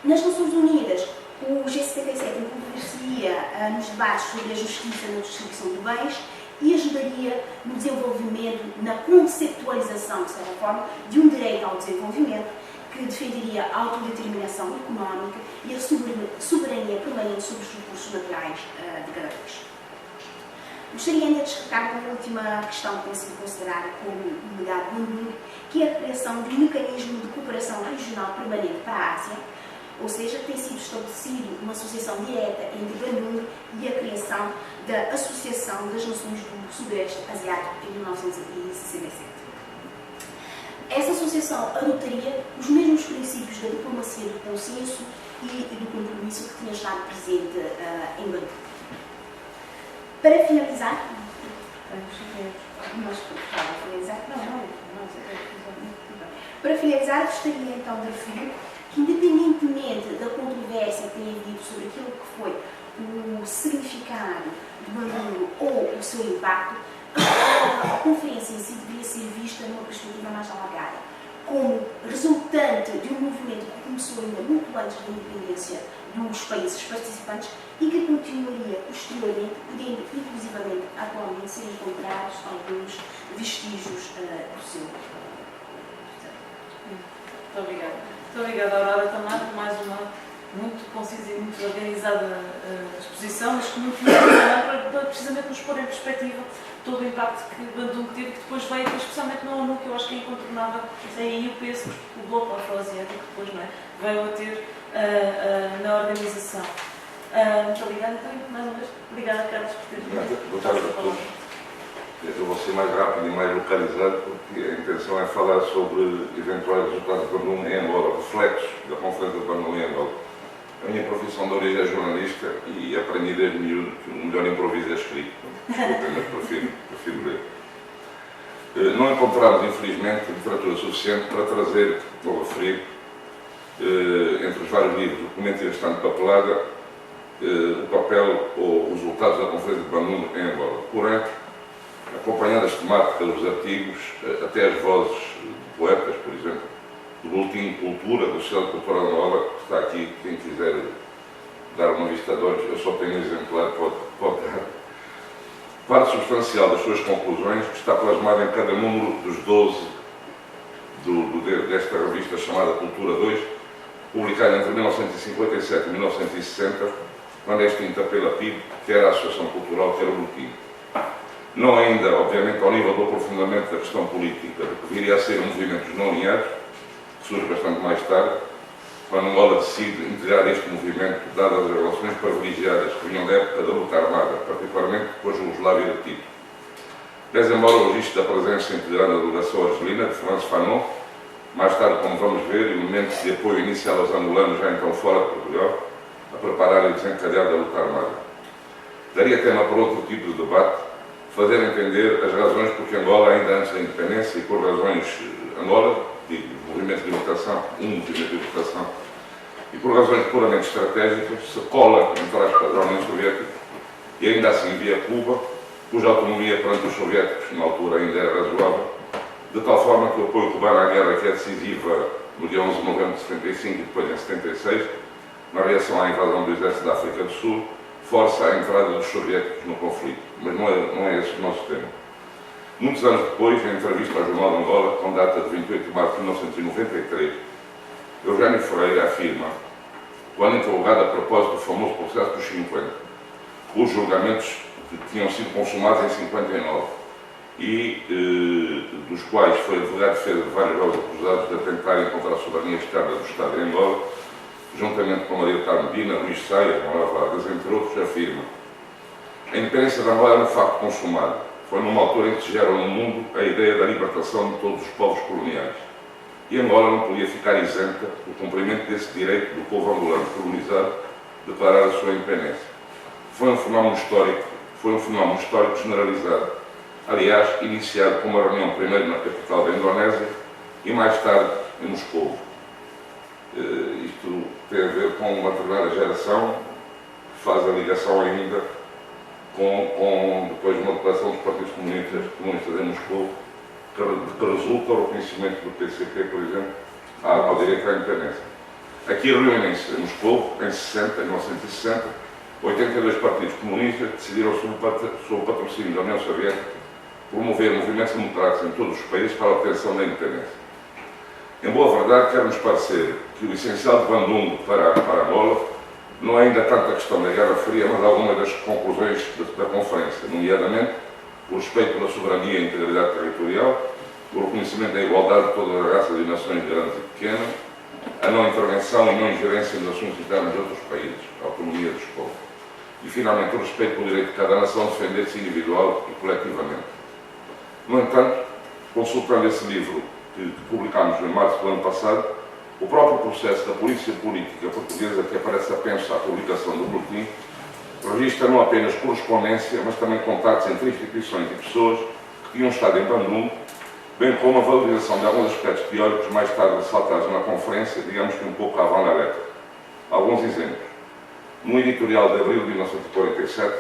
Nas Nações Unidas, o G77 envolver-se-ia nos debates sobre a justiça na distribuição de bens e ajudaria no desenvolvimento, na conceptualização, de certa forma, de um direito ao desenvolvimento, que defenderia a autodeterminação económica e a soberania permanente sobre os recursos naturais de cada país. Gostaria ainda de destacar uma última questão que tem sido considerada como um legado do Bandung, que é a criação de um mecanismo de cooperação regional permanente para a Ásia, ou seja, tem sido estabelecido uma associação direta entre Bandung e a criação da Associação das Nações do Sudeste Asiático em 1967. Essa associação adotaria os mesmos princípios da diplomacia do consenso e do compromisso que tinha estado presente em Bandung. Para finalizar, gostaria então de referir que, independentemente da controvérsia que tenha havido sobre aquilo que foi o significado de Bandung ou o seu impacto, a conferência em si deveria ser vista numa perspectiva mais alargada, como resultante de um movimento que começou ainda muito antes da independência dos países participantes e que continuaria posteriormente, podendo inclusivamente atualmente ser encontrados alguns vestígios do seu. Muito obrigada. Muito obrigada, Aurora Tamar, por mais uma muito concisa e muito organizada exposição, mas que muito para precisamente nos pôr em perspectiva todo o impacto que Bandung teve, que depois veio, especialmente na ONU, que eu acho que é incontornável, aí o peso que o bloco afroasiático depois, não é, veio a ter na organização. Muito obrigada, então, mais uma vez. Obrigada, Carlos, por ter vindo. Boa tarde a todos. Eu vou ser mais rápido e mais localizado, porque a intenção é falar sobre eventuais resultados de Bandung em Angola, reflexos da Conferência de Bandung em Angola. A minha profissão de origem é jornalista e aprendi desde miúdo que o melhor improviso é escrito. Desculpem, mas prefiro ler. Não encontramos, infelizmente, literatura suficiente para trazer, ou referir, entre os vários livros, documentos e restante papelada, o papel ou os resultados da Conferência de Bandung em Angola. Porém, acompanhando as temáticas dos artigos, até as vozes de poetas, por exemplo, do Boletim de Cultura, da Sociedade Cultural de Angola, que está aqui, quem quiser dar uma vista de olhos, eu só tenho um exemplar, pode dar. Parte substancial das suas conclusões está plasmada em cada número dos 12 desta revista chamada Cultura 2, publicada entre 1957 e 1960, quando é extinta pela PIB, que era a Associação Cultural, que era o Boletim. Não ainda, obviamente, ao nível do aprofundamento da questão política, que viria a ser um movimento não alinhado, que surge bastante mais tarde, quando Angola decide integrar este movimento, dadas as relações privilegiadas que vinham da época da luta armada, particularmente com a Jugoslávia de Tito. Pese embora o registro da presença integrada da delegação argelina, de François Fanon, mais tarde, como vamos ver, e o momento de apoio inicial aos angolanos, já então fora de Portugal, a preparar e desencadear da luta armada. Daria tema para outro tipo de debate, fazer entender as razões por que Angola, ainda antes da independência, e por razões Angola, digo, movimento de libertação, movimento de libertação, e por razões puramente estratégicas, se cola, entre aspas, à União Soviética, e ainda assim via Cuba, cuja autonomia perante os soviéticos, na altura, ainda era razoável, de tal forma que o apoio cubano à guerra, que é decisiva no dia 11 de novembro de 75 e depois em 76, na reação à invasão do exército da África do Sul, força a entrada dos soviéticos no conflito. Mas não é esse o nosso tema. Muitos anos depois, em entrevista ao Jornal de Angola, com data de 28 de março de 1993, Eugênio Freire afirma, quando interrogado a propósito do famoso processo dos 50, os julgamentos que tinham sido consumados em 59 e dos quais foi advogado de defesa de vários jovens acusados de atentarem contra a soberania externa do Estado em Angola, juntamente com Maria Carmo Dina, Luís Saia, Manuel Vargas, entre outros, afirma: a independência de Angola era um facto consumado. Foi numa altura em que se gerou no mundo a ideia da libertação de todos os povos coloniais. E Angola não podia ficar isenta do cumprimento desse direito do povo angolano colonizado de declarar a sua independência. Foi um fenómeno histórico generalizado. Aliás, iniciado com uma reunião primeiro na capital da Indonésia e mais tarde em Moscou. Isto tem a ver com uma determinada geração que faz a ligação ainda com depois uma declaração dos partidos comunistas em Moscou, que resulta o reconhecimento do PCP, por exemplo, ao direito à independência. Aqui reúnem-se em Moscou, em 1960, 82 partidos comunistas decidiram, sob o patrocínio da União Soviética, promover movimentos democráticos em todos os países para a obtenção da independência. Em boa verdade, quer-nos parecer que o essencial de Bandung para Angola não é ainda tanto a questão da Guerra Fria, mas algumas das conclusões da conferência, nomeadamente o respeito pela soberania e integridade territorial, o reconhecimento da igualdade de todas as raças e nações grandes e pequenas, a não intervenção e não ingerência nos assuntos internos de outros países, a autonomia dos povos. E, finalmente, o respeito pelo direito de cada nação a defender-se individual e coletivamente. No entanto, consultando esse livro que publicámos em março do ano passado, o próprio processo da polícia política portuguesa que aparece apenas à publicação do boletim registra não apenas correspondência, mas também contactos entre instituições e pessoas que tinham estado em Bandung, bem como a valorização de alguns aspectos teóricos mais tarde ressaltados na conferência, digamos que um pouco avant la lettre. Alguns exemplos. No editorial de abril de 1947,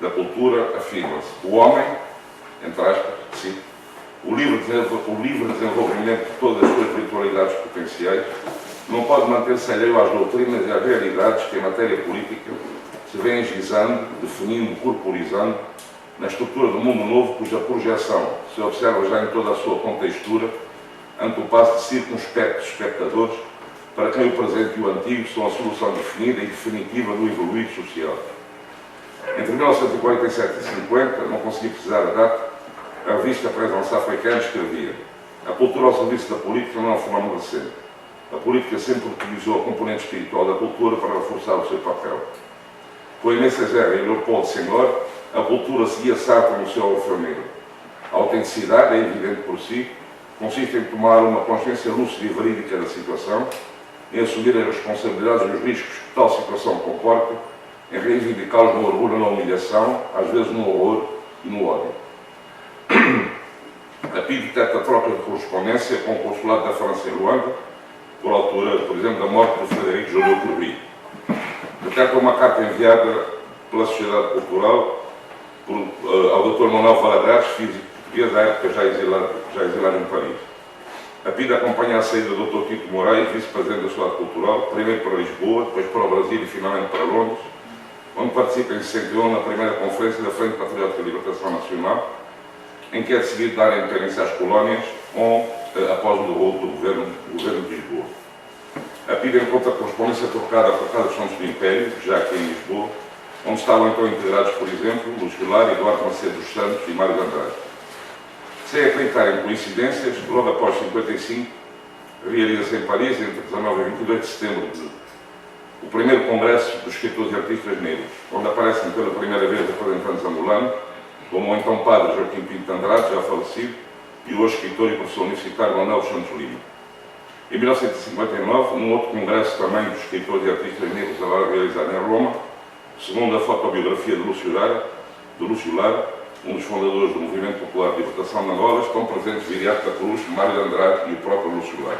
da Cultura, afirma-se: o homem, entre aspas, sim, o livre desenvolvimento de todas as suas virtualidades potenciais não pode manter-se alheio às doutrinas e às realidades que, em matéria política, se vêm gizando, definindo, corporizando, na estrutura do mundo novo, cuja projeção se observa já em toda a sua contextura, ante o passo de circunspectos espectadores, para quem o presente e o antigo são a solução definida e definitiva do evoluir social. Entre 1947 e 50, não consegui precisar a data, a revista Présence Africaine escrevia: a cultura ao serviço da política não é um fenómeno recente. A política sempre utilizou a componente espiritual da cultura para reforçar o seu papel. Com Aimé Césaire e Leopoldo Senghor, a cultura seguia Sartre no seu alfameiro. A autenticidade, é evidente por si, consiste em tomar uma consciência lúcida e verídica da situação, em assumir as responsabilidades e os riscos que tal situação comporta, em reivindicá-los no orgulho e na humilhação, às vezes no horror e no ódio. A PIDE detecta a troca de correspondência com o consulado da França em Luanda, por altura, por exemplo, da morte de Frederico Joliot-Curie. Detecta uma carta enviada pela Sociedade Cultural ao Dr. Manuel Valadares, físico português, à época já exilado em Paris. A PIDE acompanha a saída do Dr. Tito Moraes, vice-presidente da Sociedade Cultural, primeiro para Lisboa, depois para o Brasil e finalmente para Londres, onde participa em 61 na primeira conferência da Frente Patriótica de Libertação Nacional, em que é decidido dar a independência às colónias após o derrota do governo de Lisboa. A PIDE encontra correspondência trocada por Casa dos Santos do Império, já aqui em Lisboa, onde estavam então integrados, por exemplo, Luís Goulart, Eduardo Macedo dos Santos e Mário de Andrade. Sem acreditar em coincidências, logo após 55, realiza-se em Paris, entre 19 e 22 de setembro, o primeiro Congresso dos Escritores e Artistas Negros, onde aparecem pela primeira vez representantes angolanos, como o então padre Joaquim Pinto de Andrade, já falecido, e hoje escritor e professor universitário Manuel Santos Lima. Em 1959, num outro congresso também dos escritores e artistas negros, agora realizado em Roma, segundo a fotobiografia de Lúcio Lara, um dos fundadores do Movimento Popular de Libertação de Angola, estão presentes Viriato da Cruz, Mário de Andrade e o próprio Lúcio Lara.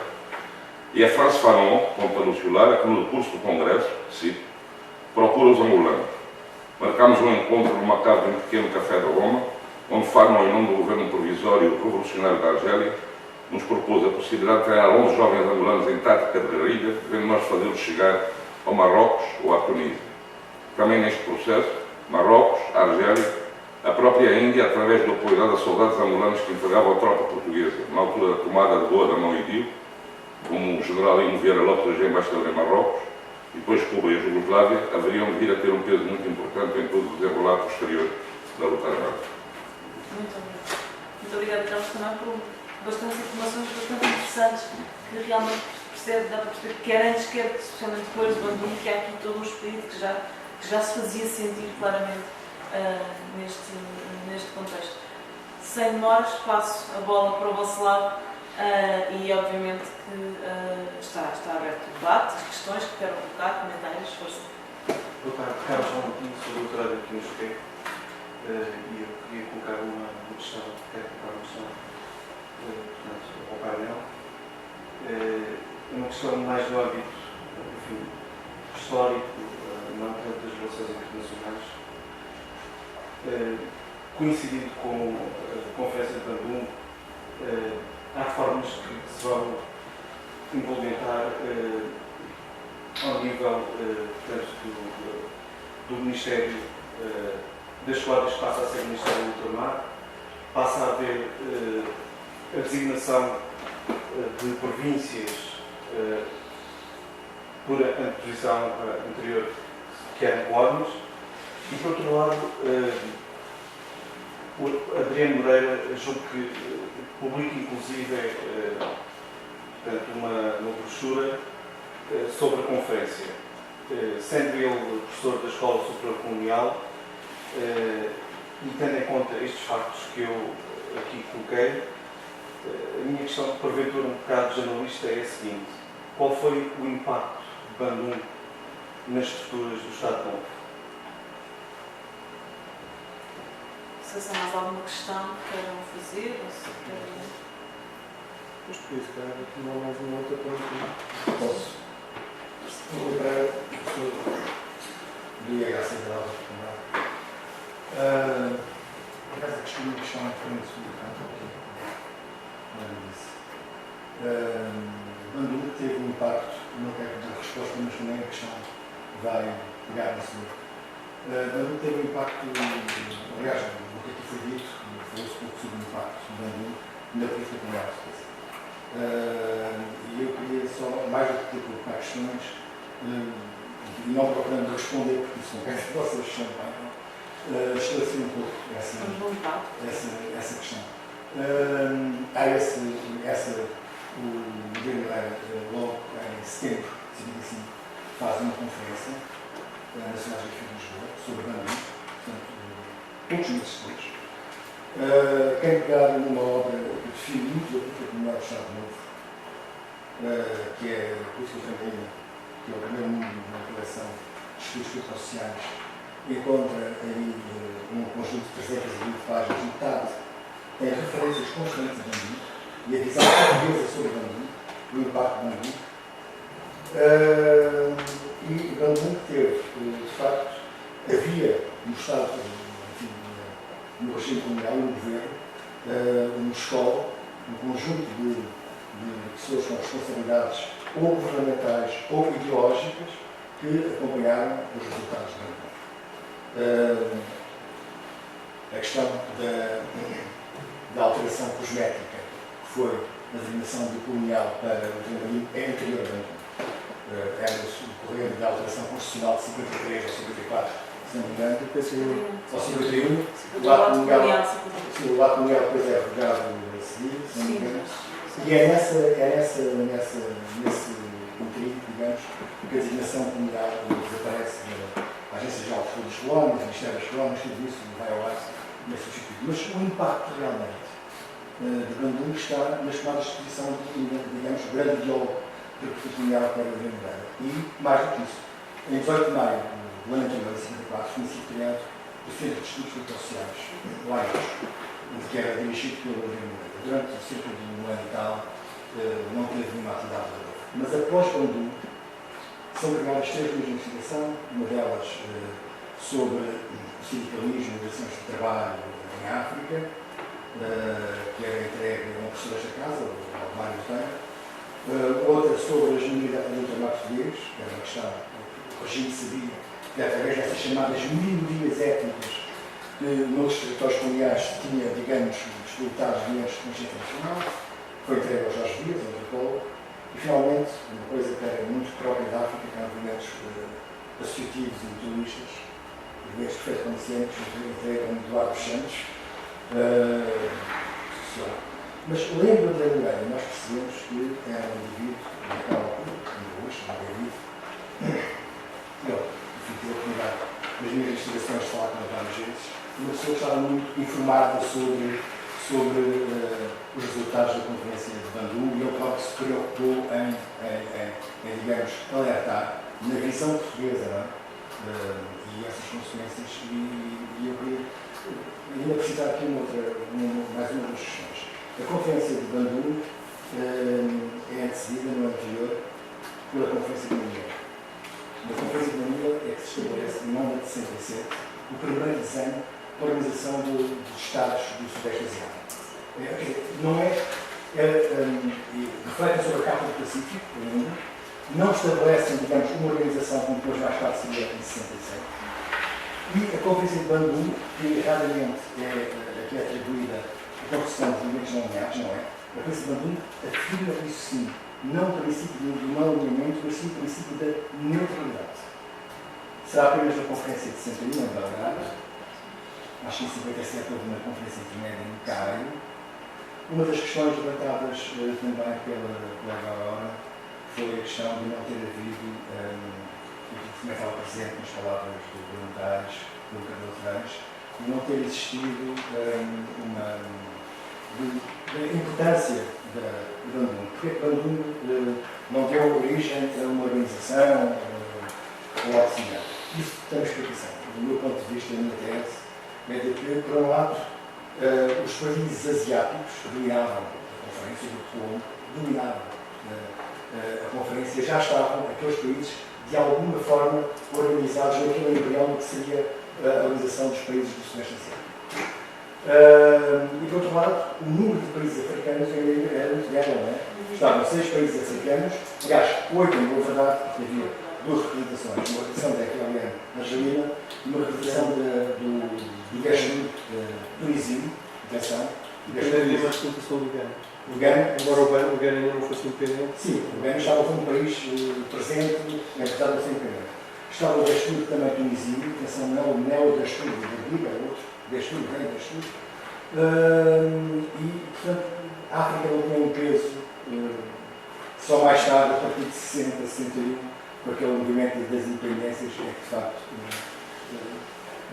E é France Fanon, conta Lúcio Lara, que no decurso do congresso, cito, procura os angolanos. Marcámos um encontro numa casa de um pequeno café de Roma, onde Fanon, em nome do governo provisório revolucionário da Argélia, nos propôs a possibilidade de treinar 11 jovens angolanos em tática de guerrilha, devendo nós fazê-los chegar ao Marrocos ou à Tunísia. Também neste processo, Marrocos, a Argélia, a própria Índia, através do apoio dado a soldados angolanos que entregavam a tropa portuguesa, na altura da tomada de Goa da Mão e Dio, como o general Imo Vieira Lopes, embaixador em Marrocos, e depois Cuba e a Jugoslávia, haveriam de vir a ter um peso muito importante em todo o desenrolar posterior da luta armada. Muito obrigada. Muito obrigada, Carlos, também por bastantes informações bastante interessantes que realmente dá para perceber que quer antes, quer especialmente depois do Bandung, que há aqui todo um espírito que já se fazia sentir claramente neste contexto. Sem demoras, passo a bola para o vosso lado e obviamente que está aberto o debate, as questões que queiram colocar, comentários, força. Boa tarde, Carlos João Martins, sou doutorado aqui no SPEC e eu queria colocar uma questão, portanto, ao painel. Uma questão mais no âmbito, enfim, histórico, não tanto das relações internacionais. Coincidindo com a Conferência de Bandung, há formas que se vão implementar ao nível do Ministério das Escolas, que passa a ser o Ministério do Ultramar, passa a haver a designação de províncias por anteposição anterior que eram colónias, e por outro lado o Adriano Moreira, julgo que publica inclusive portanto, uma brochura sobre a conferência, sendo ele professor da Escola Superior Colonial e tendo em conta estes factos que eu aqui coloquei, a minha questão, porventura um bocado jornalista, é a seguinte: qual foi o impacto de Bandung nas estruturas do Estado Novo? Se há mais alguma questão que queiram fazer, ou se querem... Mas por isso, cara, não há mais uma outra pergunta. Posso? Vou lembrar o professor do IHC de Alves de Pomar. Por acaso, a questão é diferente sobre o canto aqui. Bandung teve um impacto, não quero dar resposta, mas também a questão vai pegar na sua. Bandung teve um impacto, aliás, o que aqui foi dito, falou-se pouco sobre o impacto de Bandung na política comunal. E eu queria só, mais do que colocar questões, e não procurando responder, porque isso não quer dizer que vocês são, esclarecer um pouco essa questão. Há o Adriano Moreira, logo em setembro de 2005, faz uma conferência Nacionais de Lisboa, sobre Bandung, portanto, poucos meses depois. Quem pegar numa obra que define muito a política comunal do Estado Novo, que é a Política Feminina, que é o primeiro número na coleção de estudos sociais, encontra aí um conjunto de 320 páginas, metade tem referências constantes a Bandung e a visão portuguesa sobre Bandung, o impacto de Bandung. E Bandung teve, de facto, havia no Estado, enfim, no regime colonial, no governo, uma escola, um conjunto de pessoas com responsabilidades ou governamentais ou ideológicas que acompanharam os resultados de Bandung. A questão da alteração cosmética, que foi a designação do colonial para o Bandung, é anterior a Bandung. Era o decorrer da alteração constitucional de 53 ou 54, se não me engano, ou 51. O ato colonial depois é revogado a seguir, se não me engano. E é nesse intrigo, digamos, que a designação colonial desaparece da Agência Geral de Estudos Colónias, Ministério das Colónias, tudo isso vai ao ar nesse substituto. Mas o impacto realmente de Bandung está nas tomadas de posição, digamos, do grande ideólogo da política colonial para a Grã-Bretanha. E, mais do que isso, em 18 de maio do ano anterior, a 54, foi criado o Centro de Estudos Sociais, lá que era dirigido pelo Grã-Bretanha. Durante cerca de um ano e tal, não teve nenhuma atividade de novo. Mas após Bandung, são criadas 3 linhas de investigação, uma delas sobre o sindicalismo e relações de trabalho em África, que era entregue a uma professora desta casa, o Mário Tanha. Outra sobre as minoridades do trabalho português, que era uma questão que o regime sabia que através dessas chamadas minorias étnicas que nos territórios coloniais tinha, digamos, disputados dinheiros de consciência nacional, foi entregue ao Jorge Dias, ao antropólogo, e finalmente, uma coisa que era muito própria da África, que eram movimentos associativos e mutualistas, movimentos perfeitamente conscientes, entregue a Eduardo Santos, mas lendo a Grã-Bretanha, nós percebemos que era um indivíduo, naquela altura, ainda hoje, não é vivo, eu, enfim, tive a oportunidade nas minhas investigações de falar com ele várias vezes, uma pessoa que estava muito informada sobre os resultados da Conferência de Bandung e ele próprio se preocupou em digamos, alertar na visão portuguesa, não é? E essas consequências. E eu queria ainda precisar aqui mais uma das questões. A Conferência de Bandung é antecedida no anterior pela Conferência de Manila. Na Conferência de Manila é que se estabelece, em 1967, o primeiro desenho da Organização dos Estados do Sudeste Asiático. Não refletem sobre a Carta do Pacífico, ainda, não estabelecem, digamos, uma organização como depois mais tarde seria em 67. E a Conferência de Bandung, que raramente é atribuída a construção de movimentos não alinhados, não é? A Conferência de Bandung afirma isso sim, não o princípio do não alinhamento, mas sim o princípio da neutralidade. Será apenas na Conferência de 61, em Belgrado, acho que em 57 houve uma conferência intermédia em Cairo. Uma das questões levantadas também pela colega Aurora foi a questão de não ter havido, e que também estava presente nas palavras do voluntários, do Carlos Reis, de não ter existido da importância da Bandung. Porque Bandung não deu origem a uma organização ou algo similar. Isso tem uma explicação. Do meu ponto de vista, a minha tese é de que, por um lado, os países asiáticos dominavam a conferência, do Colombo, dominavam a conferência, já estavam aqueles países de alguma forma organizados naquele embrião que seria a organização dos países do Sudeste Asiático. E, por outro lado, o número de países africanos era muito grande, não é? Estavam 6 países africanos, aliás, 8 em boa verdade, porque havia 2 representações, uma representação da Equilândia argelina e uma representação do Gachemir, do exílio, atenção. Havia uma representação do Ghana. do Ghana. Embora o Ghana ainda não fosse independente. Sim, o Ghana estava como um país presente, apesar de ser independente. Estava o Gastur também tunisino, atenção, não o Neo-Gastur de Berbiga, é outro, Gastur, rei Gastur. E, portanto, a África não tinha um peso, só mais tarde, a partir de 60, 61, com aquele movimento das independências, é que de facto.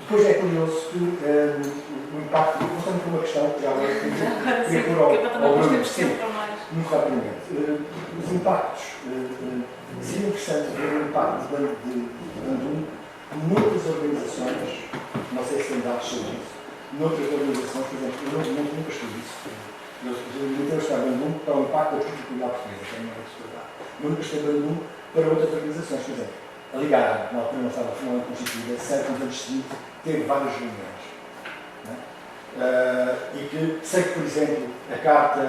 Depois é curioso que o impacto, voltando para uma questão que já agora queria pôr ao Bruno, muito rapidamente. Os impactos, seria interessante ver o impacto de Bandung noutras organizações, não sei se tem dados sobre isso, noutras organizações, por exemplo, eu nunca estudo isso. Eu nunca estou Bandung para o impacto da política cultural portuguesa, que é a minha responsabilidade. Eu nunca estou Bandung para outras organizações, por exemplo. A Ligar, na altura não estava formalmente constituída, certo, nos anos seguintes, teve várias reuniões. E que sei que, por exemplo, a Carta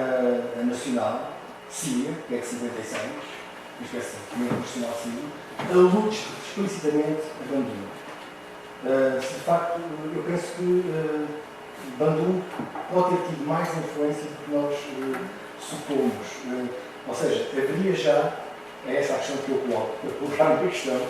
Nacional, CIA, que é de 56, uma espécie de Documento Nacional Civil, alude explicitamente a Bandung. De facto, eu penso que Bandung pode ter tido mais influência do que nós supomos. Ou seja, haveria já, é essa a questão que eu coloco, para colocar uma questão,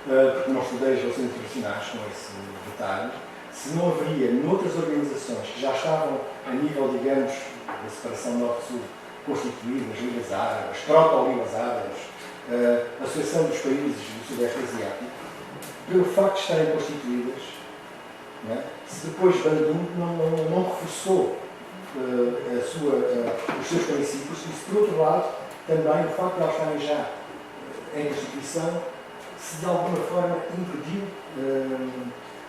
porque não estudei as relações internacionais com esse detalhe, se não haveria, noutras organizações que já estavam a nível, digamos, da separação norte-sul constituídas, Ligas Árabes, proto-Ligas Árabes, a Associação dos Países do Sudeste Asiático, pelo facto de estarem constituídas, se depois Bandung não reforçou os seus princípios, e se por outro lado, também o facto de elas estarem já em Constituição, se de alguma forma impediu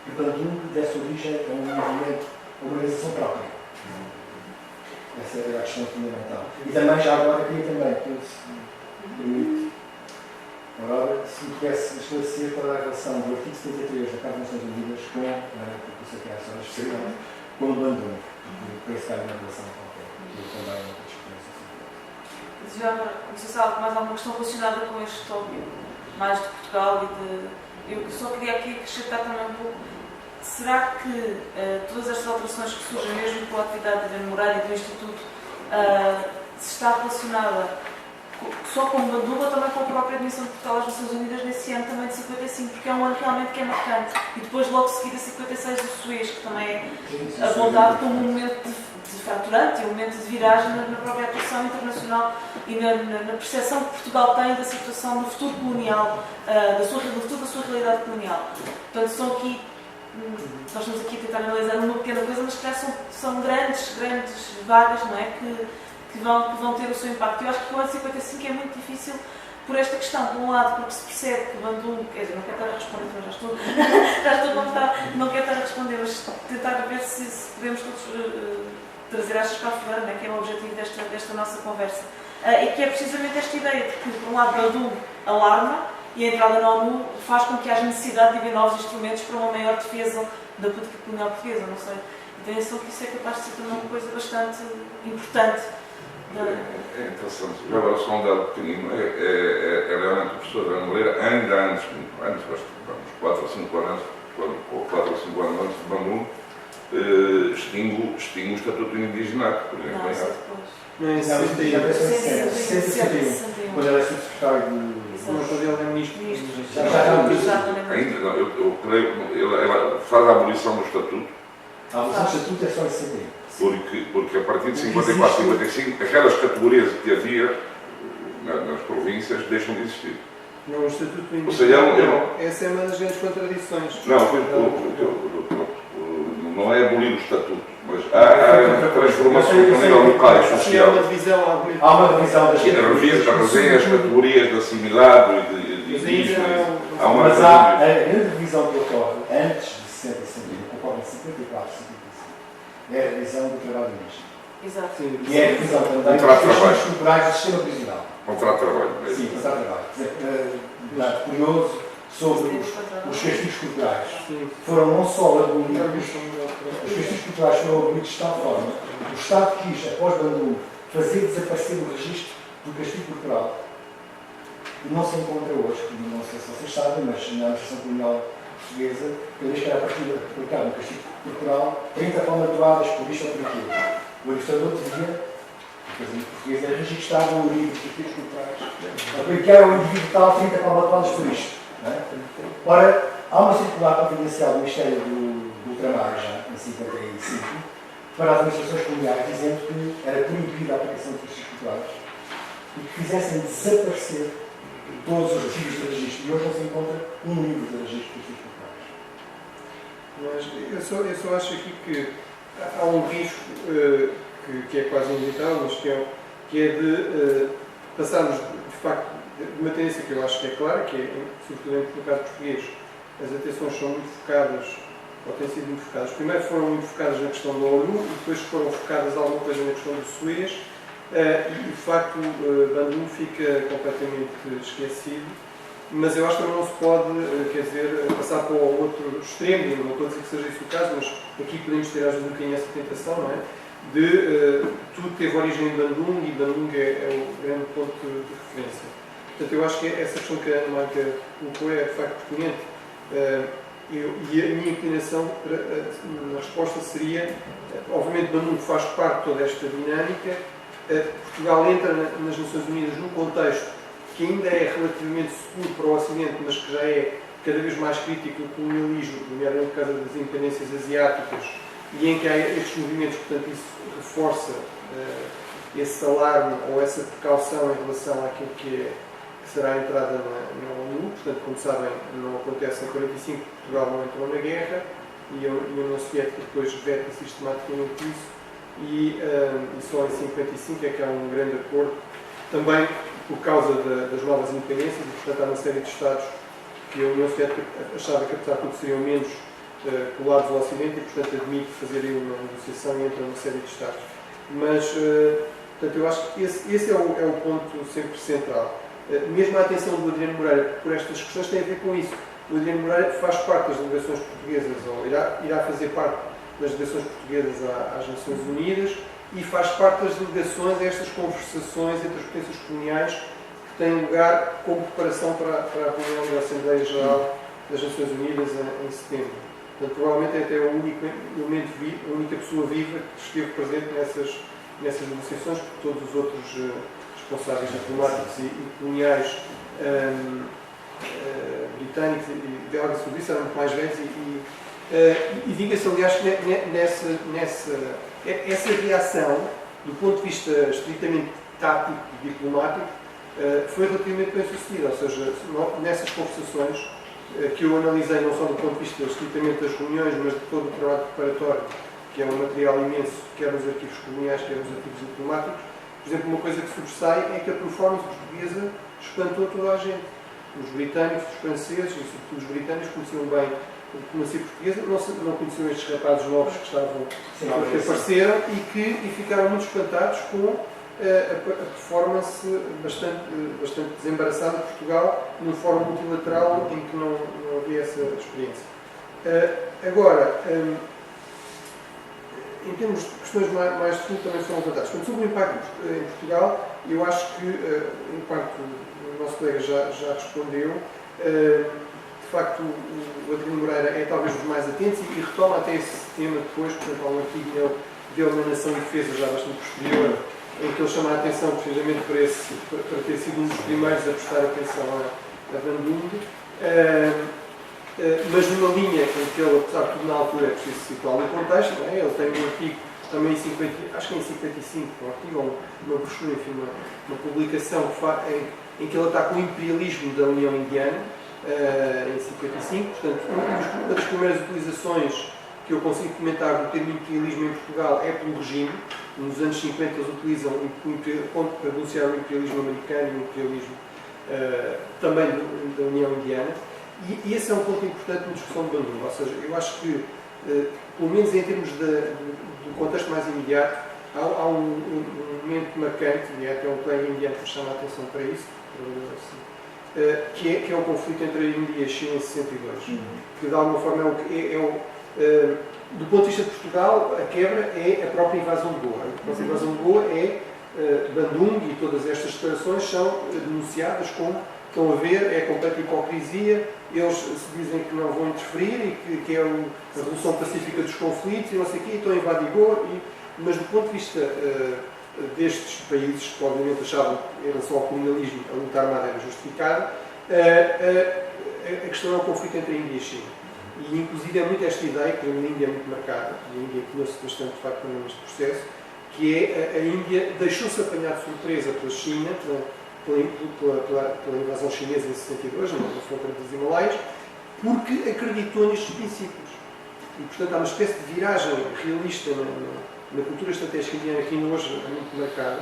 que Bandung desse origem a um movimento, a uma organização própria. Essa é a questão fundamental. E também, já agora, queria também, se me permite, agora, se me pudesse esclarecer qual é a relação do artigo 73 da Carta das Nações Unidas com com o Bandung, porque parece que há uma relação qualquer, que eu também não tenho experiência. Não sei se há mais alguma questão relacionada com este tópico, mais de Portugal eu só queria aqui acrescentar também um pouco. Será que todas estas alterações que surgem, mesmo com a atividade da memória do Instituto, se está relacionada só com o Bandung ou também com a própria admissão de Portugal às Nações Unidas nesse ano também de 55, porque é um ano realmente que é marcante. E depois, logo seguida, 56 do Suez, que também é apontado como um momento de fraturante e um momento de viragem na própria atuação internacional e na percepção que Portugal tem da situação do futuro colonial, do futuro da sua realidade colonial. Portanto, são aqui, nós estamos aqui a tentar analisar uma pequena coisa, mas que são grandes vagas, não é? Que vão ter o seu impacto. Eu acho que o ano 55 é muito difícil por esta questão, por um lado, porque se percebe que Bandung, quer dizer, não quero estar a responder, mas já estou a contar, não quero estar a responder, mas tentar ver se podemos todos trazer achas para a fora, né, que é o objetivo desta nossa conversa. E que é precisamente esta ideia de que, por um lado, Bandung alarma e a entrada na ONU faz com que haja necessidade de haver novos instrumentos para uma maior defesa da política colonial portuguesa, não sei. Então, eu que isso é capaz de ser também uma coisa bastante importante. É interessante. Já agora só um dado pequenino. É realmente o professor Ana Moreira, ainda antes, vamos, 4 ou 5 anos antes de Bandung, extingue o Estatuto do Indigenato, por exemplo. Não, em 61. Quando ele é subsecretário de... Quando ele é ministro. Ainda não, eu creio, ela faz a abolição do Estatuto. A abolição do Estatuto é só em 61. Porque a partir de 54, 55, aquelas categorias que havia nas províncias deixam de existir. Não, o Estatuto do Indigenato. Ou seja, essa é uma das grandes contradições. Não é abolir o Estatuto, mas há transformações no nível local e social. Há uma divisão das categorias. As categorias de assimilado e de indígena. Mas há a grande divisão que ocorre antes de 60 e 61, que ocorre em 54 e 55, é a divisão do trabalho indígena. Exato. E é a divisão também dos questões culturais do sistema prisional. Contrato de trabalho. Sim, contrato de trabalho. Curioso sobre os castigos culturais. Foram não só abolidos, os castigos culturais foram abolidos de tal forma que o Estado quis, após Bandung, fazer desaparecer o registro do castigo cultural. E não se encontra hoje, não sei se vocês sabem, mas na administração colonial portuguesa, cada vez que era aplicado um castigo cultural, 30 palmatoadas por isto ou por aquilo. O administrador devia, porque em português é registar o livro dos castigos culturais, aplicar ao indivíduo tal 30 palmatoadas por isto. Ora, há uma circular confidencial do Ministério do Ultramar, já em 55, para as administrações coloniais, dizendo que era proibida a aplicação de castigos culturais e que fizessem desaparecer todos os artigos de registro. E hoje não se encontra um livro de registro dos locais. Mas eu só acho aqui que há um risco que é quase inevitável, mas que é de passarmos, de facto, de uma tendência que eu acho que é clara, que é, sobretudo no mercado português, as atenções são muito focadas, ou têm sido muito focadas. Primeiro foram muito focadas na questão do ONU, e depois foram focadas alguma coisa na questão do Suez, e de facto Bandung fica completamente esquecido. Mas eu acho que também não se pode, quer dizer, passar para o outro extremo, não estou a dizer que seja esse o caso, mas aqui podemos ter às vezes um bocadinho essa tentação, não é? De tudo teve origem em Bandung, e Bandung é o grande ponto de referência. Portanto, eu acho que essa questão que a Ana Marca colocou é de facto pertinente, e a minha inclinação na resposta seria, obviamente Bandung faz parte de toda esta dinâmica, Portugal entra nas Nações Unidas num contexto que ainda é relativamente seguro para o Ocidente, mas que já é cada vez mais crítico do colonialismo, nomeadamente por causa das independências asiáticas, e em que há estes movimentos, portanto, isso reforça esse alarme ou essa precaução em relação àquilo que será a entrada na ONU. Portanto, como sabem, não acontece em 1945, Portugal não entrou na guerra, e a União Soviética depois veta sistematicamente isso, e só em 1955 é que há um grande acordo, também por causa das novas independências, e portanto há uma série de Estados que a União Soviética achava que apesar de tudo seriam menos colados ao Ocidente, e portanto admite fazer aí uma negociação e entra uma série de Estados. Mas, portanto, eu acho que esse é o ponto sempre central. Mesmo a atenção do Adriano Moreira por estas questões tem a ver com isso. O Adriano Moreira faz parte das delegações portuguesas, ou irá fazer parte das delegações portuguesas às Nações Unidas, e faz parte das delegações a estas conversações entre as potências coloniais que têm lugar como preparação para a reunião da Assembleia Geral das Nações Unidas em setembro. Portanto, provavelmente é até o único elemento, a única pessoa viva que esteve presente nessas negociações, porque todos os outros responsáveis diplomáticos e coloniais britânicos e de ordem serviço eram muito mais velhos, e diga-se, aliás, que essa reação, do ponto de vista estritamente tático e diplomático, foi relativamente bem sucedida. Ou seja, nessas conversações que eu analisei não só do ponto de vista estritamente das reuniões, mas de todo o trabalho preparatório, que é um material imenso, quer nos arquivos coloniais, quer nos arquivos diplomáticos, por exemplo, uma coisa que sobressai é que a performance portuguesa espantou toda a gente. Os britânicos, os franceses, e sobretudo os britânicos, conheciam bem a diplomacia portuguesa, não conheciam estes rapazes novos que apareceram e ficaram muito espantados com a performance bastante desembaraçada de Portugal num fórum multilateral em que não havia essa experiência. Agora, em termos de questões mais de fundo também foram levantadas. Sobre o impacto em Portugal, eu acho que, em parte, o nosso colega já respondeu. De facto, o Adriano Moreira é talvez dos mais atentos e retoma até esse tema depois, portanto, há um artigo dele na Nação e Defesa, já bastante posterior, em que ele chama a atenção precisamente para ter sido um dos primeiros a prestar atenção a Bandung, mas numa linha em que ele, apesar de tudo, na altura é preciso situar o contexto, não é? Ele tem um artigo também acho que em 55, um artigo, uma brochura, enfim, uma publicação em que ele ataca o imperialismo da União Indiana, em 55, portanto, uma das primeiras utilizações que eu consigo comentar do termo imperialismo em Portugal é pelo regime. Nos anos 50 eles utilizam para denunciar o imperialismo americano e o imperialismo também da União Indiana, e esse é um ponto importante na discussão de Bandung. Ou seja, eu acho que, pelo menos em termos do contexto mais imediato, há um momento marcante, e é até um colega indiano que chama a atenção para isso, que é o conflito entre a Índia e a China em 62, que de alguma forma do ponto de vista de Portugal, a quebra é a própria invasão de Goa. A própria invasão de Goa é Bandung, e todas estas declarações são denunciadas como, estão a ver, é completa hipocrisia, eles se dizem que não vão interferir e que é a resolução pacífica dos conflitos e não sei o quê, e estão a invadir Goa, mas do ponto de vista destes países, que obviamente achavam que em relação ao colonialismo a luta armada era justificada, a questão é o conflito entre a Índia e a China. E inclusive é muito esta ideia, que a Índia é muito marcada, e a Índia conhece bastante de facto neste processo, que é a Índia deixou-se apanhar de surpresa pela China, pela invasão chinesa em 62, na fronteira dos Himalaias, porque acreditou nestes princípios. E, portanto, há uma espécie de viragem realista na cultura estratégica indiana que ainda hoje é muito marcada,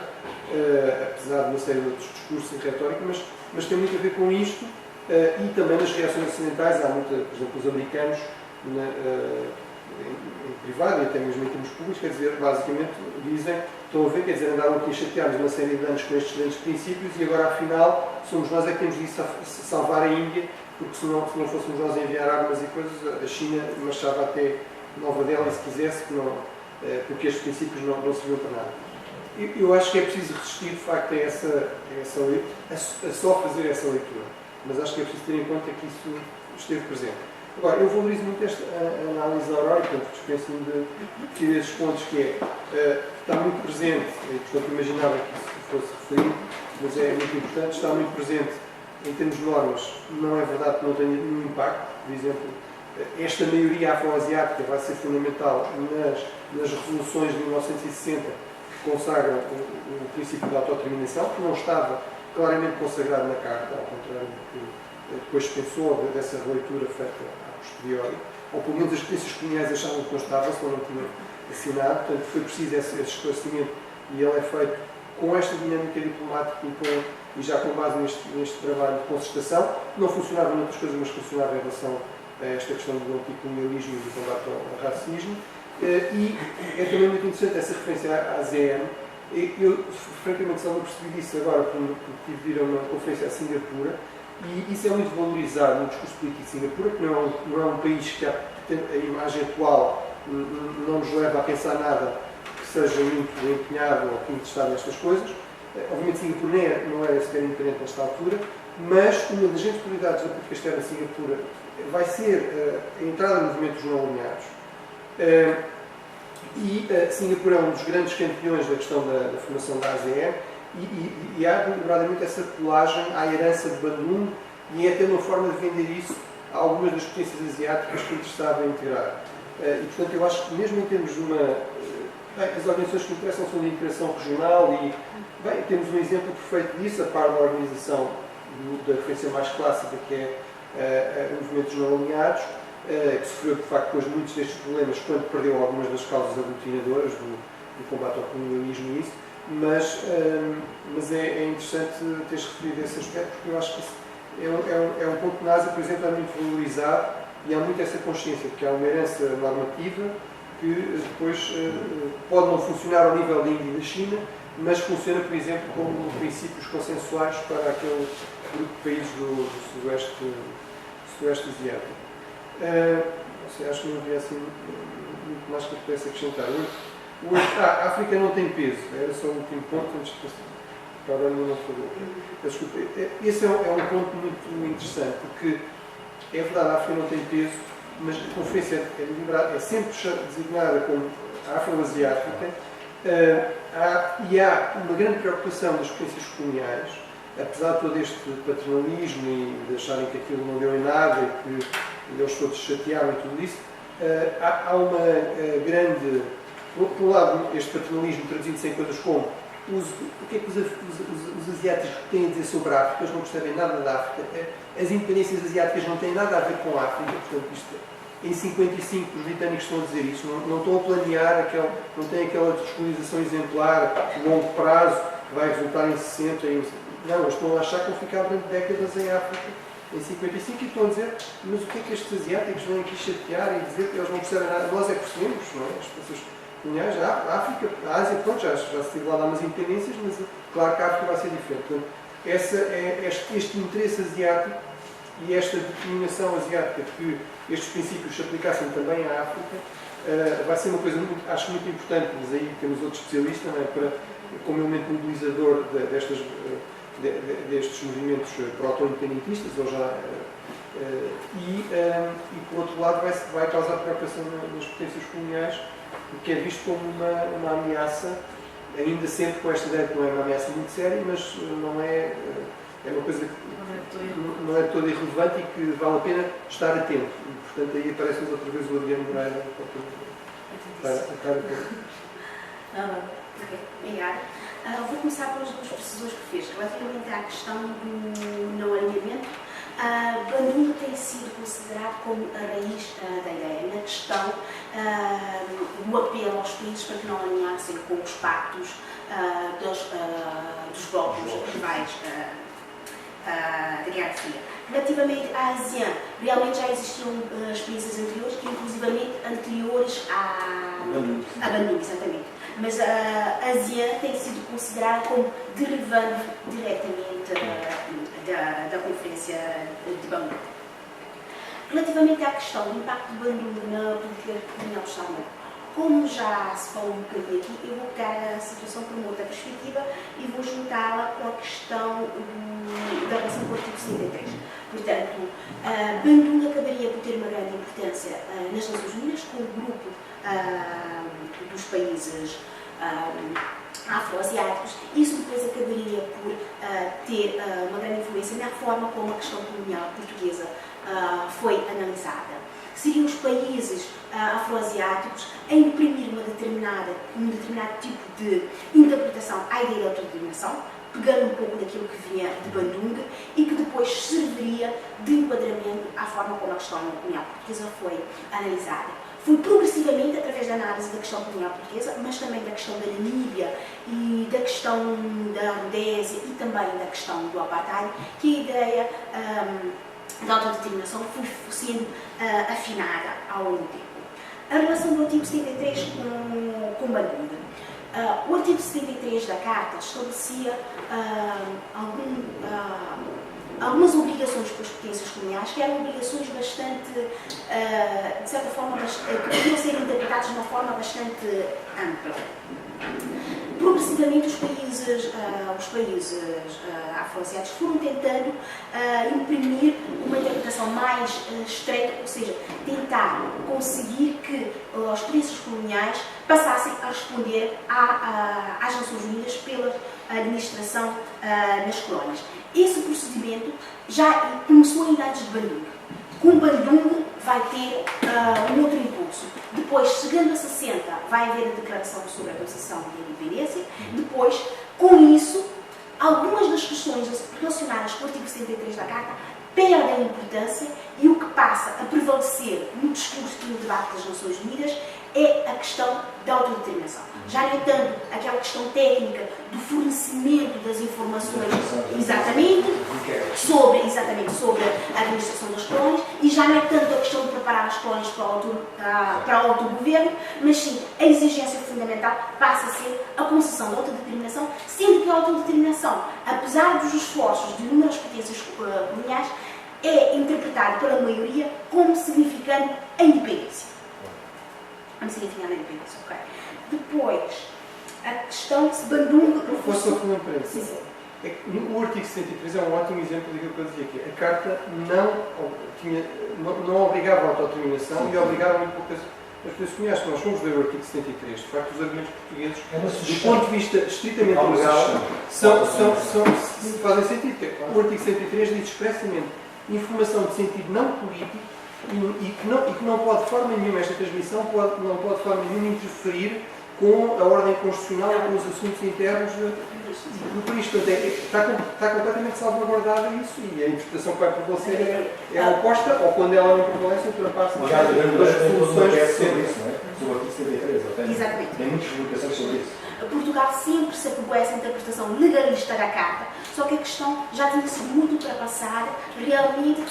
apesar de uma série de outros discursos e retórica, mas tem muito a ver com isto, e também nas reações ocidentais. Há muita, por exemplo, os americanos, em privado e até mesmo em termos públicos, quer dizer, basicamente dizem, estão a ver, quer dizer, andaram aqui chateados uma série de anos com estes grandes princípios e agora, afinal, somos nós é que temos de salvar a Índia, porque se não fôssemos nós a enviar armas e coisas, a China marchava até Nova Delhi, se quisesse, porque estes princípios não serviam para nada. Eu acho que é preciso resistir, de facto, a só fazer essa leitura, mas acho que é preciso ter em conta que isso esteve presente. Agora, eu valorizo muito esta análise da Aurora, portanto, dispenso-me de referir esses pontos que está muito presente, e portanto imaginava que isso fosse referido, mas é muito importante, está muito presente em termos de normas. Não é verdade que não tenha nenhum impacto. Por exemplo, esta maioria afroasiática vai ser fundamental nas resoluções de 1960 que consagram o princípio da autodeterminação, que não estava claramente consagrado na Carta, ao contrário do que depois se pensou dessa releitura feita a posteriori, ou pelo menos as potências coloniais achavam que não estava, senão não tinham assinado. Portanto, foi preciso esse esclarecimento e ele é feito com esta dinâmica diplomática e já com base neste trabalho de concertação. Não funcionava noutras coisas, mas funcionava em relação a esta questão do anticolonialismo e do combate ao racismo. E é também muito interessante essa referência à ASEAN. Eu, francamente, só não percebi disso agora, porque tive de ir a uma conferência a Singapura, e isso é muito valorizado no discurso político de Singapura, que não é um país que a imagem atual não nos leva a pensar nada que seja muito empenhado ou que interessado nestas coisas. Obviamente, Singapura não era sequer independente nesta altura, mas uma das grandes prioridades da política externa de Singapura vai ser a entrada em movimentos não alinhados. Singapura é um dos grandes campeões da questão da formação da ASEAN e há deliberadamente essa colagem à herança de Bandung e é até uma forma de vender isso a algumas das potências asiáticas que interessavam em integrar. E, portanto, eu acho que mesmo em termos de as organizações que interessam são de integração regional e, temos um exemplo perfeito disso, a par da organização da referência mais clássica, que é movimentos não alinhados, que sofreu, de facto, depois muitos destes problemas quando perdeu algumas das causas aglutinadoras do combate ao colonialismo e isso, mas é interessante teres referido esse aspecto, porque eu acho que é um ponto que na Ásia, por exemplo, é muito valorizado e há muito essa consciência de que há uma herança normativa que depois pode não funcionar ao nível da Índia e da China, mas funciona, por exemplo, como princípios consensuais para aquele grupo de países do Sudoeste Asiático. Acho que não havia assim muito mais que eu pudesse acrescentar. A África não tem peso, era só o último ponto antes de para agora não falou. Desculpa, esse é um ponto muito interessante, porque é verdade, a África não tem peso, mas a conferência é sempre designada como afro-asiática, e há uma grande preocupação das potências coloniais, apesar de todo este paternalismo e de acharem que aquilo não deu em nada e que eles todos chatearam e tudo isso, há uma grande... Por um lado, este paternalismo traduzindo-se em coisas como o que é que os asiáticos têm a dizer sobre a África, eles não percebem nada da África, as independências asiáticas não têm nada a ver com a África, portanto, em 55 os britânicos estão a dizer isso, não estão a planear, não têm aquela descolonização exemplar, de longo prazo, que vai resultar em 60, não, eles estão a achar que vão ficar durante décadas em África, em 55, e estão a dizer, mas o que é que estes asiáticos vêm aqui chatear e dizer que eles não percebem nada, nós é que percebemos, não é? As pessoas coloniais, a África, a Ásia, pronto, já se teve lá umas independências, mas claro que a África vai ser diferente. Portanto, este interesse asiático e esta determinação asiática que estes princípios se aplicassem também à África vai ser uma coisa, acho muito importante, mas aí temos outro especialista, não é? Como elemento mobilizador destes movimentos proto-independentistas, e por outro lado vai causar preocupação nas potências coloniais, que é visto como uma ameaça, ainda sempre com esta ideia que não é uma ameaça muito séria, mas não é uma coisa que não é toda irrelevante e que vale a pena estar atento. E, portanto, aí aparece-nos outra vez o Adriano Moreira para a cara. Obrigada. Vou começar pelas duas precisões que fez. Relativamente à questão do não alinhamento, Bandung tem sido considerado como a raiz da ideia, na questão do apelo aos países para que não alinhassem com os pactos dos blocos rivais da Guerra Fria. Relativamente à ASEAN, realmente já existiam experiências anteriores, inclusivamente anteriores a Bandung, exatamente. Mas a ASEAN tem sido considerada como derivando diretamente da Conferência de Bandung. Relativamente à questão do impacto de Bandung na política colonial estatal, como já se falou um bocadinho aqui, eu vou pegar a situação por uma outra perspectiva e vou juntá-la com a questão da relação com o artigo 73. Portanto, Bandung acabaria por ter uma grande importância nas Nações Unidas, com o grupo dos países afro-asiáticos. Isso depois acabaria por ter uma grande influência na forma como a questão colonial portuguesa foi analisada. Seriam os países afro-asiáticos a imprimir um determinado tipo de interpretação à ideia de autodeterminação, pegando um pouco daquilo que vinha de Bandung e que depois serviria de enquadramento à forma como a questão colonial portuguesa foi analisada. Foi progressivamente, através da análise da questão colonial portuguesa, mas também da questão da Namíbia e da questão da Rodésia e também da questão do apartheid, que a ideia da autodeterminação foi sendo afinada ao longo do tempo. A relação do artigo 73 com Bandung. O artigo 73 da Carta estabelecia algumas obrigações para as potências coloniais, que eram obrigações bastante, de certa forma, que podiam ser interpretadas de uma forma bastante ampla. Progressivamente, os países afro-asiáticos foram tentando imprimir uma interpretação mais estreita, ou seja, tentar conseguir que as potências coloniais passassem a responder às Nações Unidas pela administração nas colónias. Esse procedimento já começou ainda antes de Bandung. Com Bandung vai ter um outro impulso. Depois, chegando a 60, vai haver a declaração sobre a concessão de independência. Depois, com isso, algumas das questões relacionadas com o artigo 73 da Carta perdem importância e o que passa a prevalecer no discurso e no debate das Nações Unidas é a questão da autodeterminação. Já não é tanto aquela questão técnica do fornecimento das informações sobre a administração das colónias e já não é tanto a questão de preparar as colónias para o autogoverno, mas sim a exigência fundamental passa a ser a concessão da autodeterminação, sendo que a autodeterminação, apesar dos esforços de inúmeras potências coloniais, é interpretada pela maioria como significando a independência. Ok. Depois, a questão de se Bandung... Posso só fazer um parênteses? O artigo 73 é um ótimo exemplo daquilo que eu dizia aqui. A Carta não obrigava a autodeterminação e obrigava muito poucas as pessoas conhecem. Nós fomos ler o artigo 73. De facto, os argumentos portugueses, do ponto de vista estritamente legal, fazem sentido. O artigo 73 diz expressamente informação de sentido não político e que não pode de forma nenhuma, esta transmissão não pode de forma nenhuma interferir com a ordem constitucional e com os assuntos internos do país. Portanto, está completamente salvaguardada isso e a interpretação que vai prevalecer é a oposta, ou quando ela não prevalece, ultrapassa as resoluções sobre isso, não é? Sobre o artigo 73. Exatamente. Tem muitas publicações sobre isso. Portugal sempre se apegou a essa interpretação legalista da Carta, só que a questão já tinha sido muito ultrapassada realmente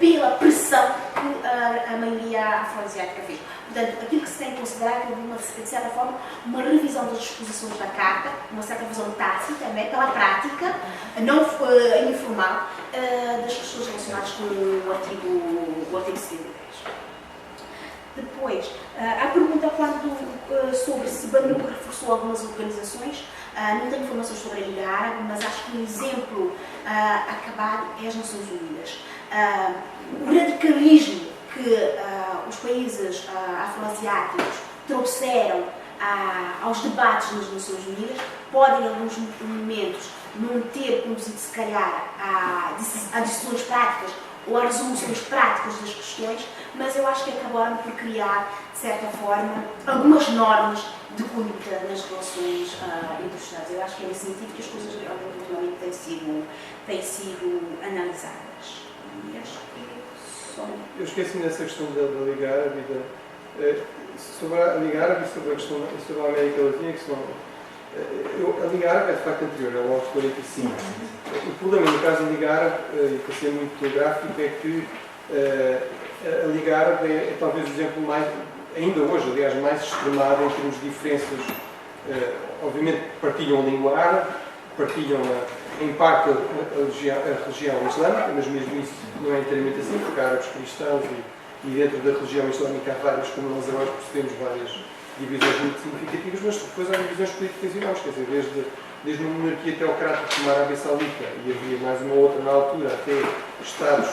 pela pressão que a maioria afro-asiática fez. Portanto, aquilo que se tem que considerar é, de certa forma, uma revisão das disposições da Carta, uma certa visão tácita, também pela prática, não informal, das questões relacionadas com o artigo 73. Depois, a pergunta sobre se Bandung reforçou algumas organizações, não tenho informações sobre a Liga Árabe, mas acho que um exemplo acabado é as Nações Unidas. O radicalismo que os países afro-asiáticos trouxeram aos debates nas Nações Unidas pode, em alguns momentos, não ter conduzido, se calhar, a decisões práticas ou às resoluções práticas das questões, mas eu acho que acabaram por criar, de certa forma, algumas normas de conduta nas relações entre os Estados. Eu acho que é nesse sentido que as coisas ultimamente têm sido analisadas. E acho que só... Eu esqueci-me dessa questão da Liga Árabe, sobre a Liga Árabe e sobre a questão sobre a América Latina, que são... a Liga Árabe é de facto anterior, é logo de 45. O problema no caso da Liga Árabe, e para ser muito gráfico, é que a Liga Árabe é talvez o exemplo mais, ainda hoje, aliás, mais extremado em termos de diferenças. Obviamente partilham a língua árabe, partilham em parte a religião islâmica, mas mesmo isso não é inteiramente assim, porque há árabes cristãos e dentro da religião islâmica há várias, como nós agora percebemos, várias divisões muito significativas, mas depois há divisões políticas e não, quer dizer, desde uma monarquia teocrática como a Arábia Saudita, e havia mais uma outra na altura, até Estados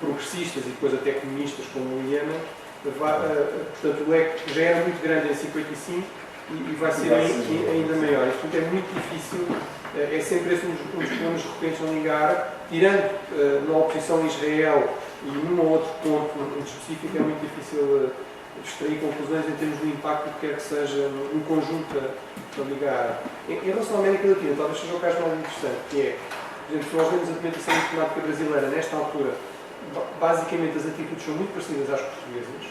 progressistas e depois até comunistas como o Iêmen, portanto o leque já era muito grande em 55 e vai ser ainda maior. E, portanto é muito difícil, é sempre esse um dos problemas recorrentes na Liga Árabe, tirando na oposição a Israel e num ou outro ponto específico, é muito difícil extrair conclusões em termos do impacto que quer que seja no conjunto da Liga Árabe. Em relação à América Latina, talvez seja o caso mais interessante, que é, por exemplo, se nós vemos a documentação diplomática brasileira nesta altura, basicamente as atitudes são muito parecidas às portuguesas,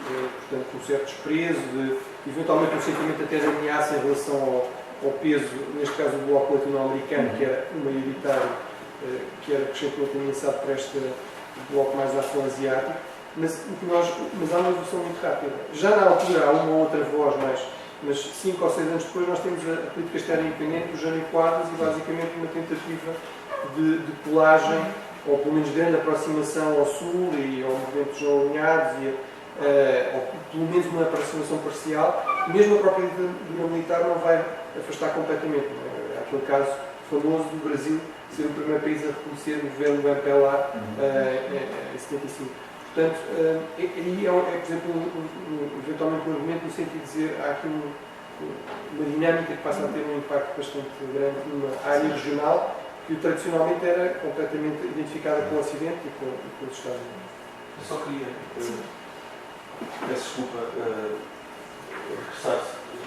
portanto, com um certo desprezo, eventualmente um sentimento até de ameaça em relação ao peso, neste caso do bloco latino-americano, que era o maioritário, que era crescentemente ameaçado por este bloco mais afro-asiático, mas há uma evolução muito rápida. Já na altura há uma ou outra voz, mas 5 ou 6 anos depois nós temos a política externa independente, o Jânio Quadros, e basicamente uma tentativa de colagem, ou pelo menos grande aproximação ao Sul e ao movimento dos não alinhados, ou pelo menos uma aproximação parcial. Mesmo a própria ditadura militar não vai afastar completamente. Há aquele caso famoso do Brasil ser o primeiro país a reconhecer o governo do MPLA em 75. Portanto, aí é, por exemplo, eventualmente um argumento no sentido de dizer há aqui uma dinâmica que passa a ter um impacto bastante grande numa área regional que tradicionalmente era completamente identificada com o Ocidente e com os Estados Unidos. Eu só queria, peço desculpa, regressar,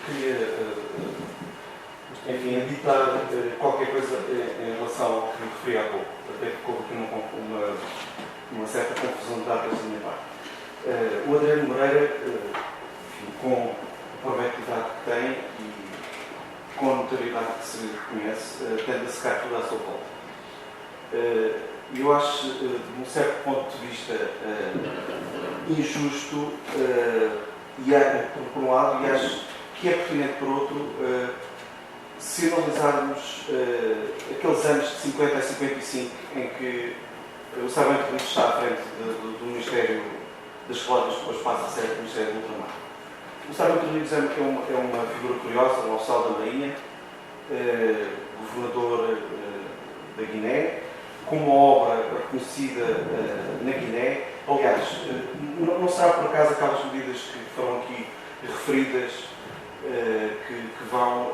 queria, enfim, editar qualquer coisa em relação ao que me referi há pouco, até que houve aqui uma certa confusão de datas da minha parte. O Adriano Moreira, enfim, com a provavelidade que tem e com a notoriedade que se conhece, tende a secar tudo à sua volta. Eu acho, de um certo ponto de vista, injusto, por um lado, e acho que é pertinente por outro, se analisarmos aqueles anos de 50 a 55 em que o Sargento Rodrigues está à frente do Ministério das Colónias, depois passa a ser o Ministério do Ultramar. O Sargento Rodrigues é uma figura curiosa, um oficial da Marinha, governador da Guiné, com uma obra reconhecida na Guiné. Aliás, não será por acaso aquelas medidas que foram aqui referidas que vão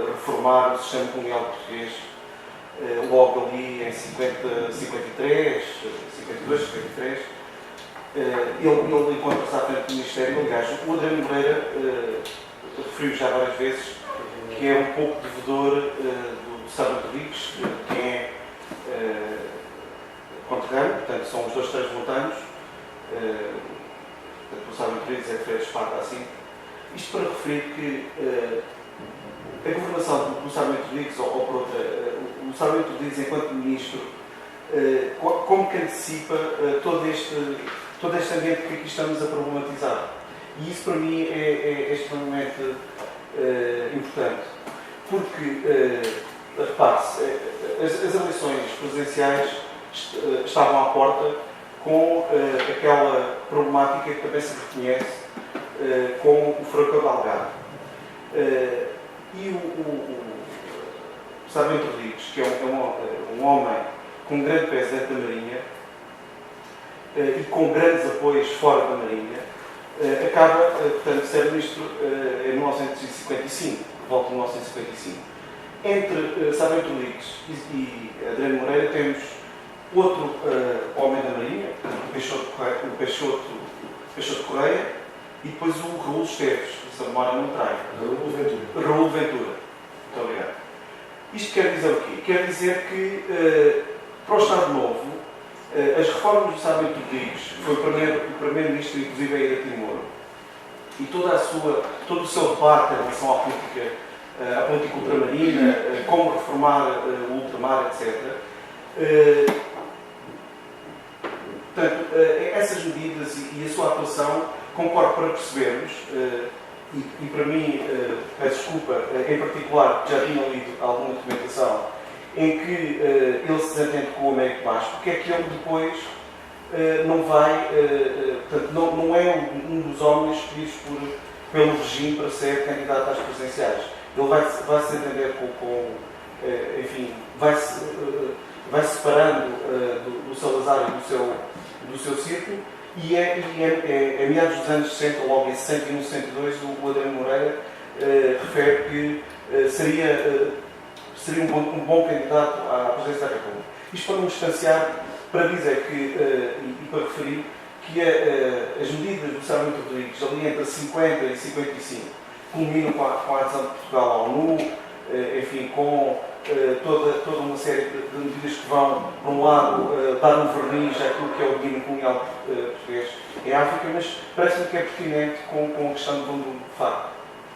reformar o sistema colonial português logo ali em 52, 53. Ele encontra-se à frente do Ministério. Aliás, o Adriano Moreira referiu já várias vezes que é um pouco devedor do Sargento Rodrigues, quem é conterrâneo, portanto são os dois transmontanos. O Sargento Rodrigues é de Freire Espada, assim. Isto para referir que a governação do Sargento Rodrigues, ou por outra, o Sargento Rodrigues enquanto ministro, como que antecipa todo este ambiente que aqui estamos a problematizar. E isso para mim é extremamente importante, porque, repare-se, as eleições presidenciais estavam à porta com aquela problemática que também se reconhece com o furacão de Algarve. E o Sargento Rodrigues, que é um homem com grande peso dentro da Marinha e com grandes apoios fora da Marinha, acaba, portanto, de ser ministro em 1955, volta de 1955. Entre Sargento Rodrigues e Adriano Moreira temos outro homem da Marinha, o Peixoto Correia, e depois o Raul Esteves, se a memória não trai. Raul Ventura. Muito obrigado. Isto quer dizer o quê? Quer dizer que, para o Estado Novo, as reformas do Sarmento Rodrigues, que foi o primeiro-ministro, inclusive, a Ilha Timor, e todo o seu debate em relação à política ultramarina, como reformar o ultramar, etc. Portanto, essas medidas e a sua atuação, concordo para percebermos, e para mim, peço desculpa, em particular, já tinha lido alguma documentação em que ele se desentende com o Américo Bastos, porque é que ele depois não vai, portanto, não é um dos homens escolhidos pelo regime para ser candidato às presidenciais. Ele vai se entender enfim, vai separando do Salazar e do seu círculo, e a meados dos anos 60, logo em 61, 62, o Adriano Moreira refere que seria um bom candidato à presidência da República. Isto para me distanciar, para dizer que, e para referir, que as medidas do Sarmento Rodrigues, ali entre 50 e 55, culminam com a adesão de Portugal à ONU, enfim, com toda uma série de medidas que vão, por um lado, dar um verniz àquilo que é o domínio colonial português em África, mas parece-me que é pertinente com a questão do Bandung, de facto,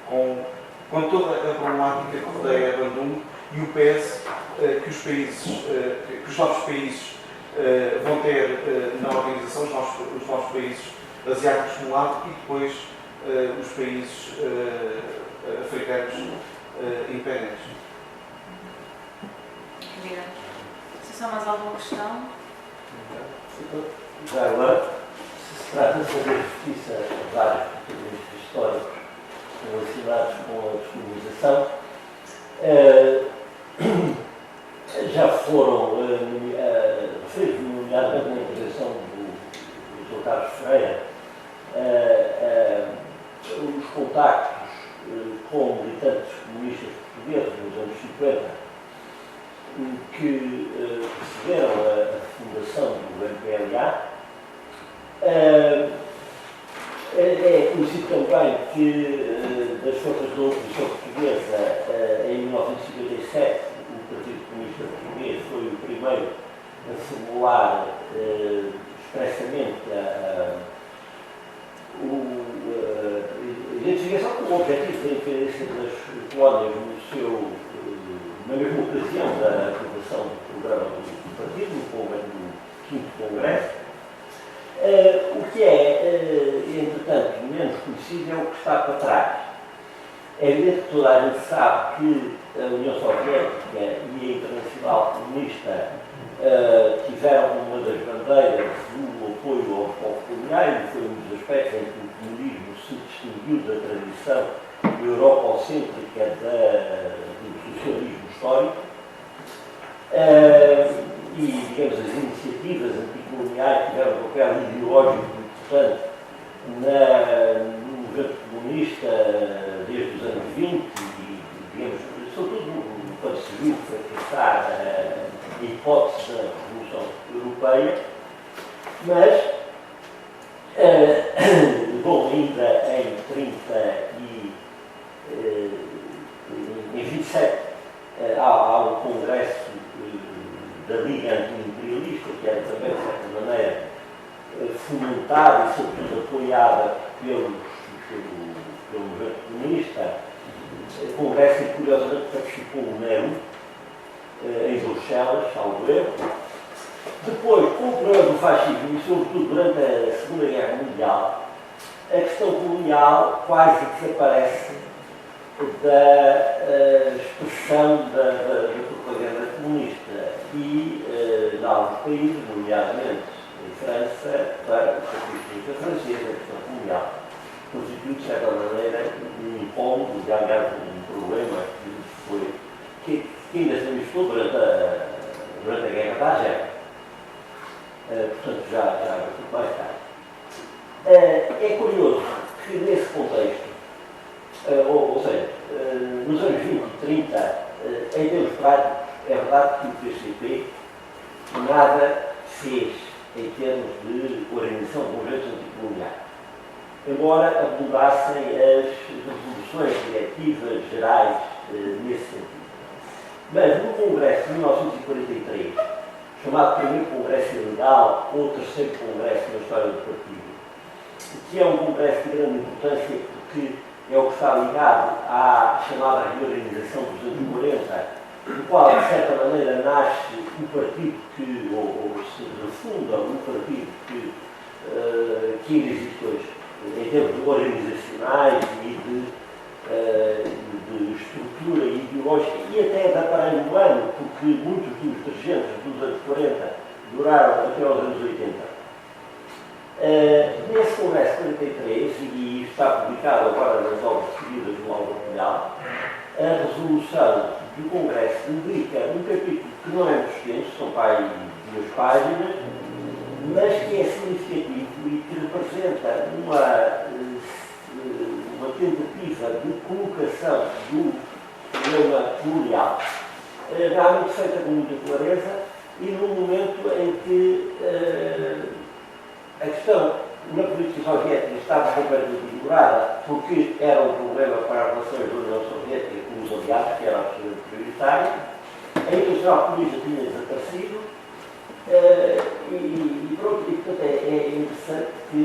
com toda a problemática que rodeia a Bandung e o peso que os novos países vão ter na organização, os novos países asiáticos de um lado e depois os países africanos independentes. Obrigada. Se há mais alguma questão? Já agora, se trata de fazer justiça a vários protagonistas históricos relacionados com a descolonização, já foram referidos, nomeadamente na intervenção do Dr. Carlos Ferreira, os contactos com militantes comunistas portugueses nos anos 50, que perceberam a fundação do MPLA. É conhecido também que das forças da oposição portuguesa, em 1957, o Partido Comunista Português foi o primeiro a formular expressamente a identificação com o objetivo da independência das colónias na mesma ocasião da aprovação do programa do partido, no 5º Congresso. O que é, entretanto, menos conhecido é o que está para trás. É evidente que toda a gente sabe que a União Soviética e a Internacional Comunista tiveram uma das bandeiras do apoio aos povos coloniais, e foi um dos aspectos em que o comunismo se distinguiu da tradição europocêntrica do socialismo histórico. E, digamos, as iniciativas anticoloniais tiveram um papel ideológico importante no movimento comunista desde os anos 20 e, digamos, sobretudo quando se viu fracassar a hipótese da Revolução Europeia, mas, bom, ainda em 27 há um congresso da Liga Anti-Imperialista, que era também, de certa maneira, fomentada e, sobretudo, apoiada pelo movimento comunista. Congresso em que, curiosamente, participou o Nero, em Bruxelas, salvo erro. Depois, com o problema do fascismo, e sobretudo durante a Segunda Guerra Mundial, a questão colonial quase desaparece da expressão da propaganda comunista e, em alguns países, nomeadamente em França, para o Partido Comunista francês, a questão colonial constitui, de certa maneira, um incómodo, aliás, um problema que ainda se manifestou durante a Guerra da Algéria. Portanto, já bastante mais tarde. É curioso que, nesse contexto, ou seja, nos anos 20 e 30, em termos práticos, é verdade que o PCP nada fez em termos de organização de movimentos anticoloniais. Embora abundassem as resoluções diretivas gerais nesse sentido. Mas no Congresso de 1943, chamado primeiro Congresso Ilegal ou terceiro Congresso na história do partido, que é um congresso de grande importância porque é o que está ligado à chamada reorganização dos anos 40, no qual, de certa maneira, nasce um partido ou se refunda um partido que ainda existe hoje, em termos organizacionais e de estrutura ideológica e até de aparelho humano, porque muitos dos dirigentes dos anos 40 duraram até aos anos 80. Nesse Congresso 43, e está publicado agora nas obras seguidas do Álvaro Cunhal, a resolução do Congresso dedica um capítulo que não é muito extenso, são para aí 2 páginas, mas que é significativo e que representa uma tentativa de colocação do problema colonial, realmente feita com muita clareza e num momento em que a questão na política soviética estava completamente ignorada, porque era um problema para as relações da União Soviética com os aliados, que era absolutamente prioritário. A Internacional Comunista tinha desaparecido e portanto é interessante que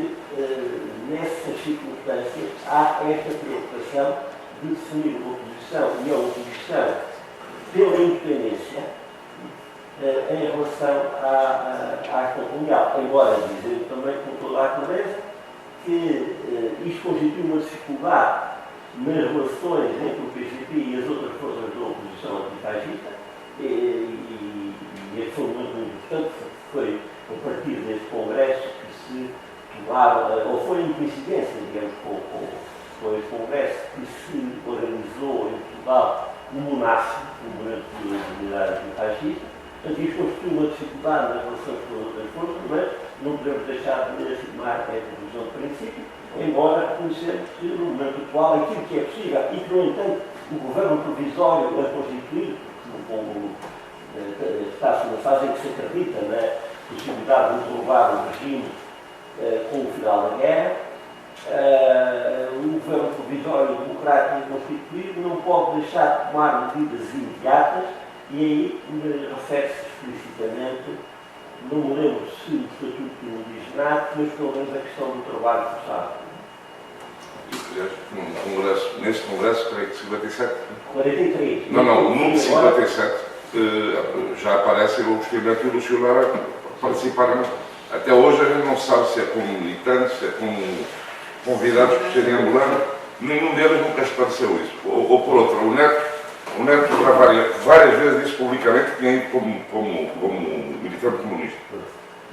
nessas circunstâncias há esta preocupação de definir uma posição e a oposição pela independência em relação à questão colonial, embora dizer também com toda a clareza que isto constitui uma dificuldade nas relações entre o PCP e as outras forças da oposição antifascista e a questão muito importante foi a partir deste Congresso que se tomava, ou foi em coincidência, digamos, com este Congresso que se organizou em Portugal o MUNAF, o Movimento de Unidade Antifascista. Portanto, isto constitui uma dificuldade nas relações com as outras forças, mas não podemos deixar de afirmar esta posição de princípio, embora reconhecemos que no momento atual aquilo que é possível e que, no entanto, o governo provisório a constituir, como está-se na fase em que se acredita na possibilidade de derrubar o regime com o final da guerra, o governo provisório democrático constituído não pode deixar de tomar medidas imediatas. E aí refere-se explicitamente, não me lembro se o Estatuto não diz nada, mas pelo menos a questão do trabalho forçado. Neste Congresso, creio que 57? 43. Não, o número 57 já aparece o Agostinho Neto e o Lúcio Lara participaram. Até hoje a gente não sabe se é como militantes, se é como convidados por serem ambulantes. Nenhum deles nunca esclareceu isso. Ou por outro, o Neto várias vezes disse publicamente que tinha ido como militante comunista.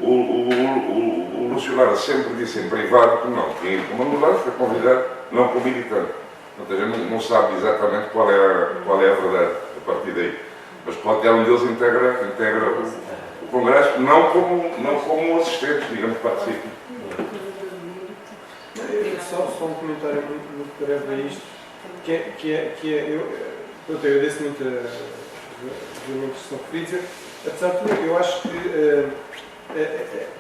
O Lúcio Lara sempre disse em privado que não, tinha ido como ambulante, foi convidado, não como militante. Portanto, a gente não sabe exatamente qual é a verdade a partir daí. Mas pode ter um deles integra o Congresso, não como assistentes, digamos, participam. Só um comentário muito breve a isto, eu agradeço muito a introdução que queria dizer. Apesar de tudo, eu acho que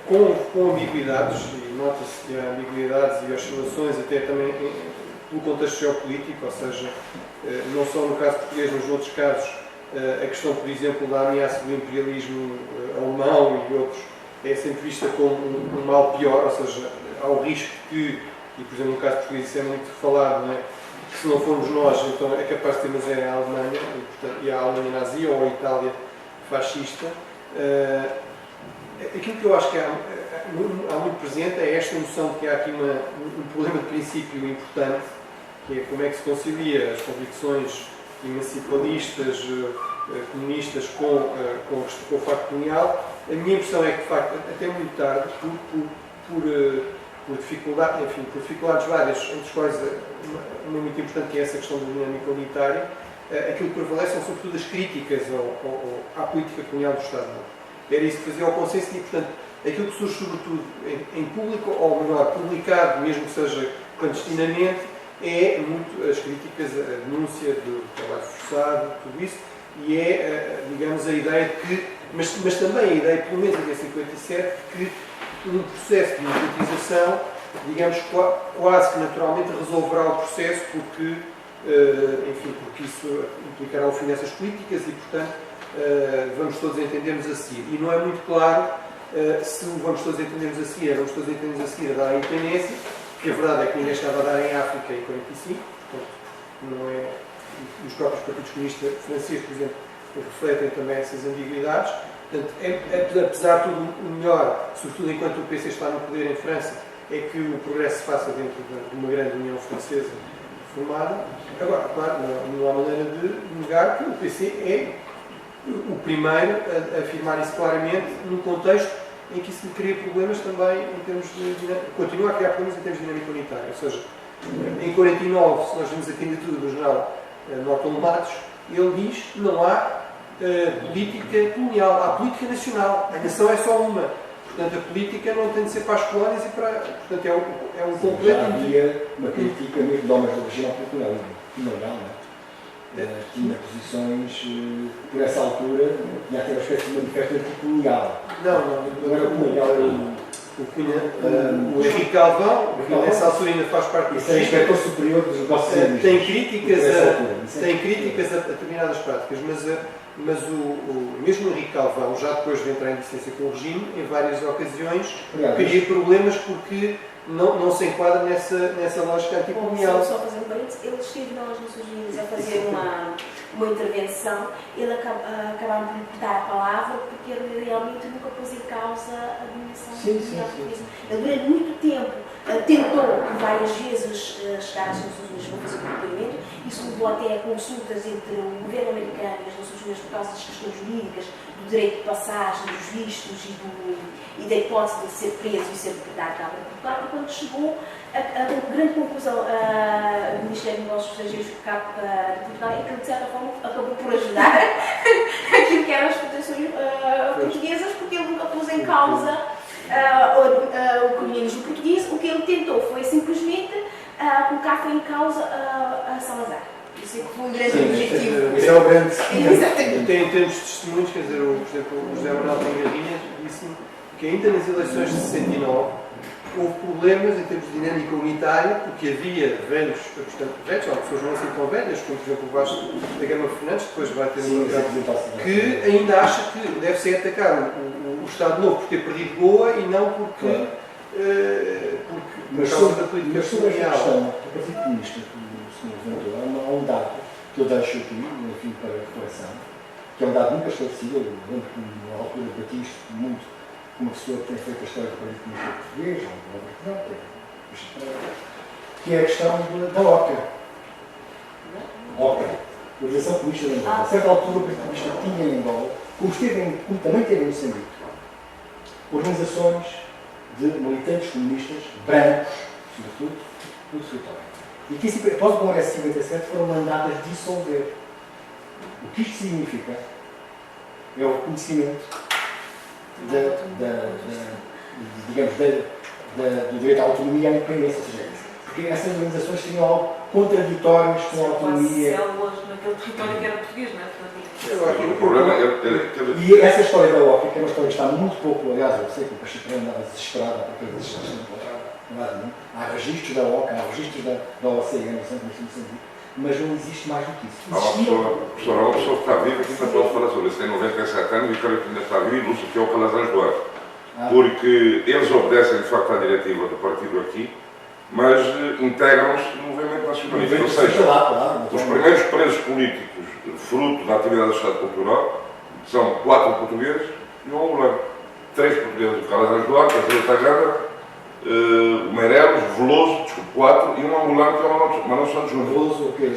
com ambiguidades, e nota-se que há ambiguidades e oscilações até também pelo contexto geopolítico, ou seja, não só no caso português, mas nos outros casos, a questão, por exemplo, da ameaça do imperialismo alemão e outros é sempre vista como um mal pior, ou seja, há o risco que, e por exemplo no caso português isso é muito falado, não é? Que se não formos nós, então é capaz de ter, mas é a Alemanha, e a Alemanha nazi ou a Itália fascista. Aquilo que eu acho que há muito presente é esta noção de que há aqui um problema de princípio importante, que é como é que se concilia as convicções emancipalistas, comunistas com o facto colonial. A minha impressão é que, de facto, até muito tarde, por dificuldades várias, entre as quais uma muito importante que é essa questão da dinâmica unitária, aquilo que prevalece são sobretudo as críticas à política colonial do Estado Novo. Era isso que fazia ao consenso e, portanto, aquilo que surge sobretudo em público, ou melhor, publicado, mesmo que seja clandestinamente, é muito as críticas, a denúncia do trabalho forçado, tudo isso, e é, digamos, a ideia de que, mas também a ideia, pelo menos até 57, que um processo de democratização, digamos, quase que naturalmente resolverá o processo, porque, enfim, porque isso implicará o fim dessas políticas e, portanto, vamos todos entendermos a seguir. E não é muito claro se o vamos todos entendermos a seguir, vamos todos entendermos a seguir a dar a independência, porque a verdade é que ninguém estava a dar em África em 45, portanto, não é. Os próprios partidos comunistas franceses, por exemplo, refletem também essas ambiguidades. Portanto, apesar de tudo, o melhor, sobretudo enquanto o PC está no poder em França, é que o progresso se faça dentro de uma grande União Francesa formada. Agora, claro, não há maneira de negar que o PC é o primeiro a afirmar isso claramente, num contexto em que isso lhe cria problemas também em termos de continua a criar problemas em termos de dinâmica unitária. Ou seja, em 49, se nós vimos a candidatura do general Norton Matos, ele diz que não há política colonial, há política nacional. A nação é só uma. Portanto, a política não tem de ser para as colónias e para. Portanto, é um completo. Já havia uma crítica mesmo de homens da região cultural, não é? Tinha posições, por essa altura, tinha até uma espécie de manifesto anticolonial. Não era colonial, o Henrique Calvão, que nessa altura ainda faz parte do inspetor superior dos negócios. Tem críticas a determinadas práticas, mas mesmo o Henrique Calvão, já depois de entrar em dissidência com o regime, em várias ocasiões, cria problemas porque não se enquadra nessa lógica anticolonial. Só fazer um parênteses, ele esteve nas Nações Unidas a fazer uma intervenção, ele acabaram por lhe dar a palavra porque ele realmente nunca pôs em causa a dominação mundial portuguesa. Ele durante muito tempo tentou várias vezes chegar às Nações Unidas para fazer o depoimento, isso levou até a consultas entre o governo americano e as Nações Unidas por causa das questões jurídicas, do direito de passagem, dos vistos e da hipótese de ser preso e ser deportado para Portugal, e quando chegou a grande conclusão do Ministério dos Negócios Estrangeiros de Portugal é que ele, de certa forma, acabou por ajudar aquilo que eram as proteções portuguesas, porque ele nunca pôs em causa o colonialismo português. O que ele tentou foi simplesmente colocar em causa a Salazar. Isso é que foi um grande objetivo. Esse é o grande. Exatamente. Em termos de testemunhos, quer dizer, por exemplo, o José Manuel Tengarrinhas disse-me que ainda nas eleições de 69 houve problemas em termos de dinâmica unitária, porque havia velhos, pessoas não assim tão velhas, como por exemplo o Vasco da Gama Fernandes, que depois vai ter que ainda acha que deve ser atacar o Estado Novo por ter perdido Goa e não porque mas sobre a política colonial. O Partido Comunista, que o Sr. levantou, há um dado que eu deixo aqui, enfim, para reflexão, que é um dado nunca esclarecido. Eu lembro que na altura debati isto muito com uma pessoa que tem feito a história do Partido Comunista Português, que é a questão da OCA. OCA, Organização Comunista de Angola. A certa altura o Partido Comunista tinha em Angola, como também teve em Moçambique, organizações de militantes comunistas, brancos, sobretudo, no território. E que, após o Congresso de 57, foram mandadas dissolver. O que isto significa é o reconhecimento do direito à autonomia e à independência. Porque essas organizações tinham algo contraditórios com a autonomia. Células naquele território que era português, não é? O problema é E essa história da OCA, que é uma história que está muito pouco, aliás, eu sei que o Pacheco andava desesperado à procura desses não. Há registros da OCA, há registros da OCE, mas não existe mais do que isso. Há uma pessoa que está viva que ainda pode falar sobre isso. Tem 97 anos e o cara que ainda está vivo e ilustra que é o Calazans Duarte. Porque eles obedecem de facto à diretiva do partido aqui, mas integram-se no movimento nacionalista. Ou seja, os primeiros presos políticos fruto da atividade do Estado Cultural são 4 portugueses e um angolano. 3 portugueses, o Calazans Duarte, a Zé Tagada, o Meireles, Veloso, 4, e um angolano que é o Manuel Santos Júnior. Veloso, o quê?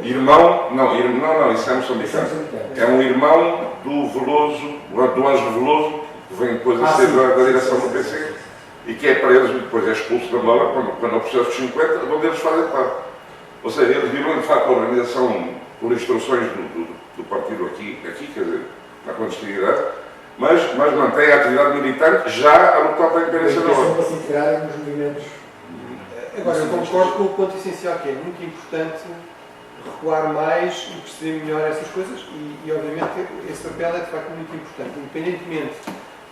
Irmão, não, isso é moçambicano. É um irmão do Veloso, do Ângelo Veloso, que vem depois a ser da direção do PC, e que é preso e depois é expulso da Angola quando o processo de 50, onde eles fazem parte. Ou seja, eles viram de facto a organização por instruções do partido aqui, quer dizer, na clandestinidade, mas mantém a atividade militante já a lutar pela independência da Angola. Para se integrarem nos movimentos. Agora, eu concordo com o ponto essencial, que é muito importante recuar mais e perceber melhor essas coisas e obviamente esse papel é de facto muito importante, independentemente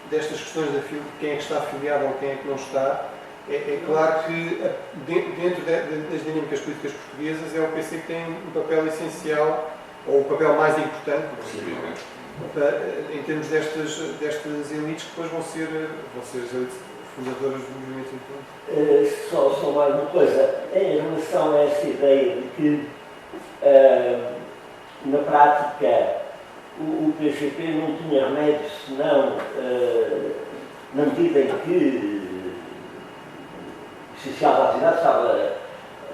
destas questões de quem é que está afiliado ou quem é que não está. É claro que dentro das dinâmicas políticas portuguesas é o PC que tem um papel essencial ou o papel mais importante em termos destas elites que depois vão ser as elites fundadoras do movimento independente. Só mais uma coisa, em relação a essa ideia de que na prática o PCP não tinha remédio senão na medida em que o essencial da atividade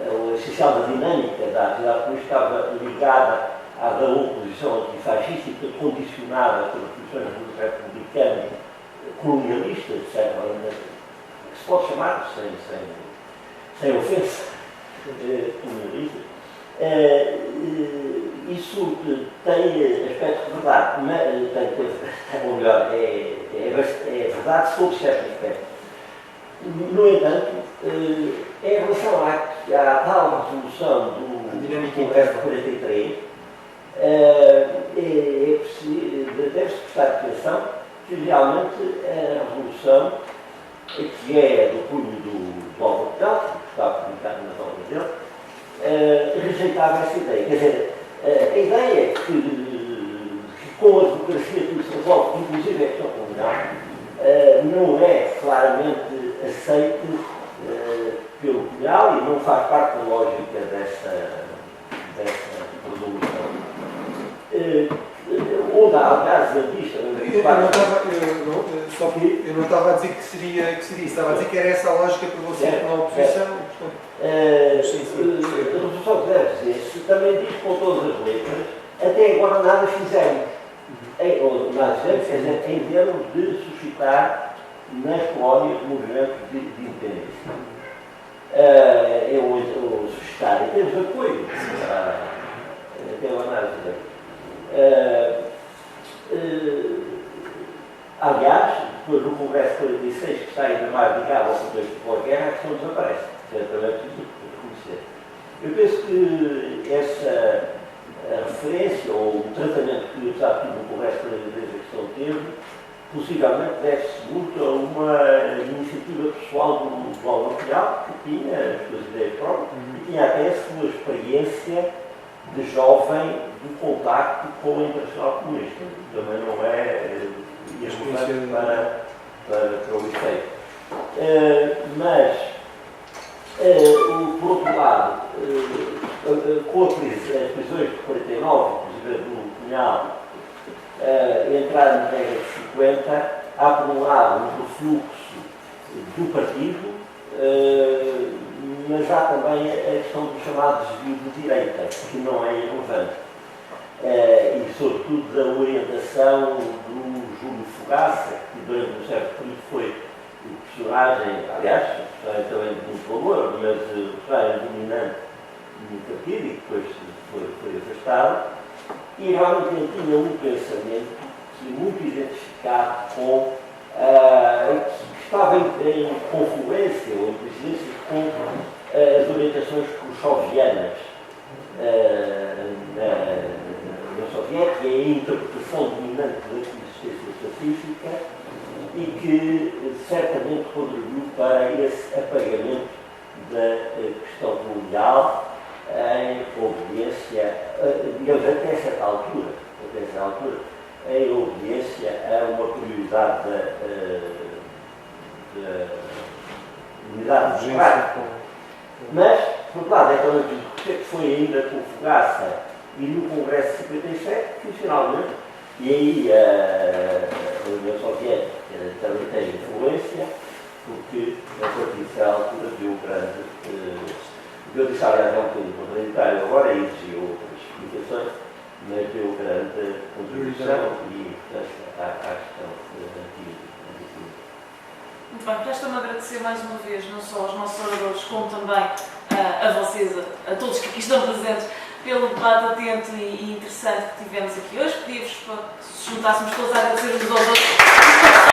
o essencial da dinâmica da atividade política estava ligada à da oposição antifascista e que condicionada pelas posições republicanas colonialistas, de certa maneira, que se pode chamar, sem ofensa, colonialistas. Isso tem aspecto de verdade, ou melhor, é verdade sobre certo aspecto. No entanto, em relação à tal resolução do Congresso de 43, deve-se prestar atenção que realmente a resolução, que é do punho do Álvaro Cunhal, que está publicado nas obras dele, rejeitava essa ideia. Quer dizer, a ideia é que com a democracia tudo se resolve, inclusive a questão comunal, não é claramente aceito pelo Cunhal e não faz parte da lógica dessa resolução. Onde há, aliás, artista, eu não estava a dizer que seria isso, estava a dizer que era essa a lógica para você na oposição. A resolução que deve dizer-se também diz com todas as letras, até agora nada fizemos. Nada fizemos, quer dizer, em termos de suscitar nas colónias movimentos de independência. Eu suscitar em termos de apoio. Até agora nada fizemos. Aliás, depois do Congresso 46, que está ainda mais ligado ao contexto de pós-guerra, a questão desaparece. Certamente isso reconhecer. Eu penso que essa referência, ou o tratamento que, apesar de tudo, o Congresso 43 a questão teve, possivelmente deve-se muito a uma iniciativa pessoal do Álvaro Cunhal, que tinha as suas ideias próprias e tinha até a sua experiência de jovem do contacto com o Internacional Comunista. Também não é importante para o efeito. Mas, por outro lado, com as prisões de 49, inclusive do Cunhal, entrar na regra de 50, há por um lado um refluxo do partido, mas há também a questão do chamado desvio de direita, que não é irrelevante. E sobretudo da orientação do Júlio Fogaça, que durante um certo período foi o personagem, aliás, o personagem também de muito valor, mas o personagem dominante do partido e que depois foi afastado, e realmente ele tinha um pensamento muito identificado com, que estava em confluência ou em coincidência com as orientações khrushchevianas na Soviética e a interpretação dominante da existência pacífica e que certamente contribuiu para esse apagamento da questão colonial em obediência, digamos, até certa altura, em obediência a uma prioridade da unidade de prática. Mas, por outro lado, é também que foi ainda com Fogaça e no Congresso de 57 que finalmente, e aí a União Soviética também tem influência, porque a partir dessa altura deu grande. Eu disse, aliás, é um bocadinho contraditório agora e exigiu outras explicações, mas deu grande contribuição e, portanto, à questão antiga. Muito bem, resta-me agradecer mais uma vez, não só aos nossos oradores, como também a vocês, a todos que aqui estão presentes, pelo debate atento e interessante que tivemos aqui hoje. Pedimos para se juntássemos todos a agradecer uns aos outros.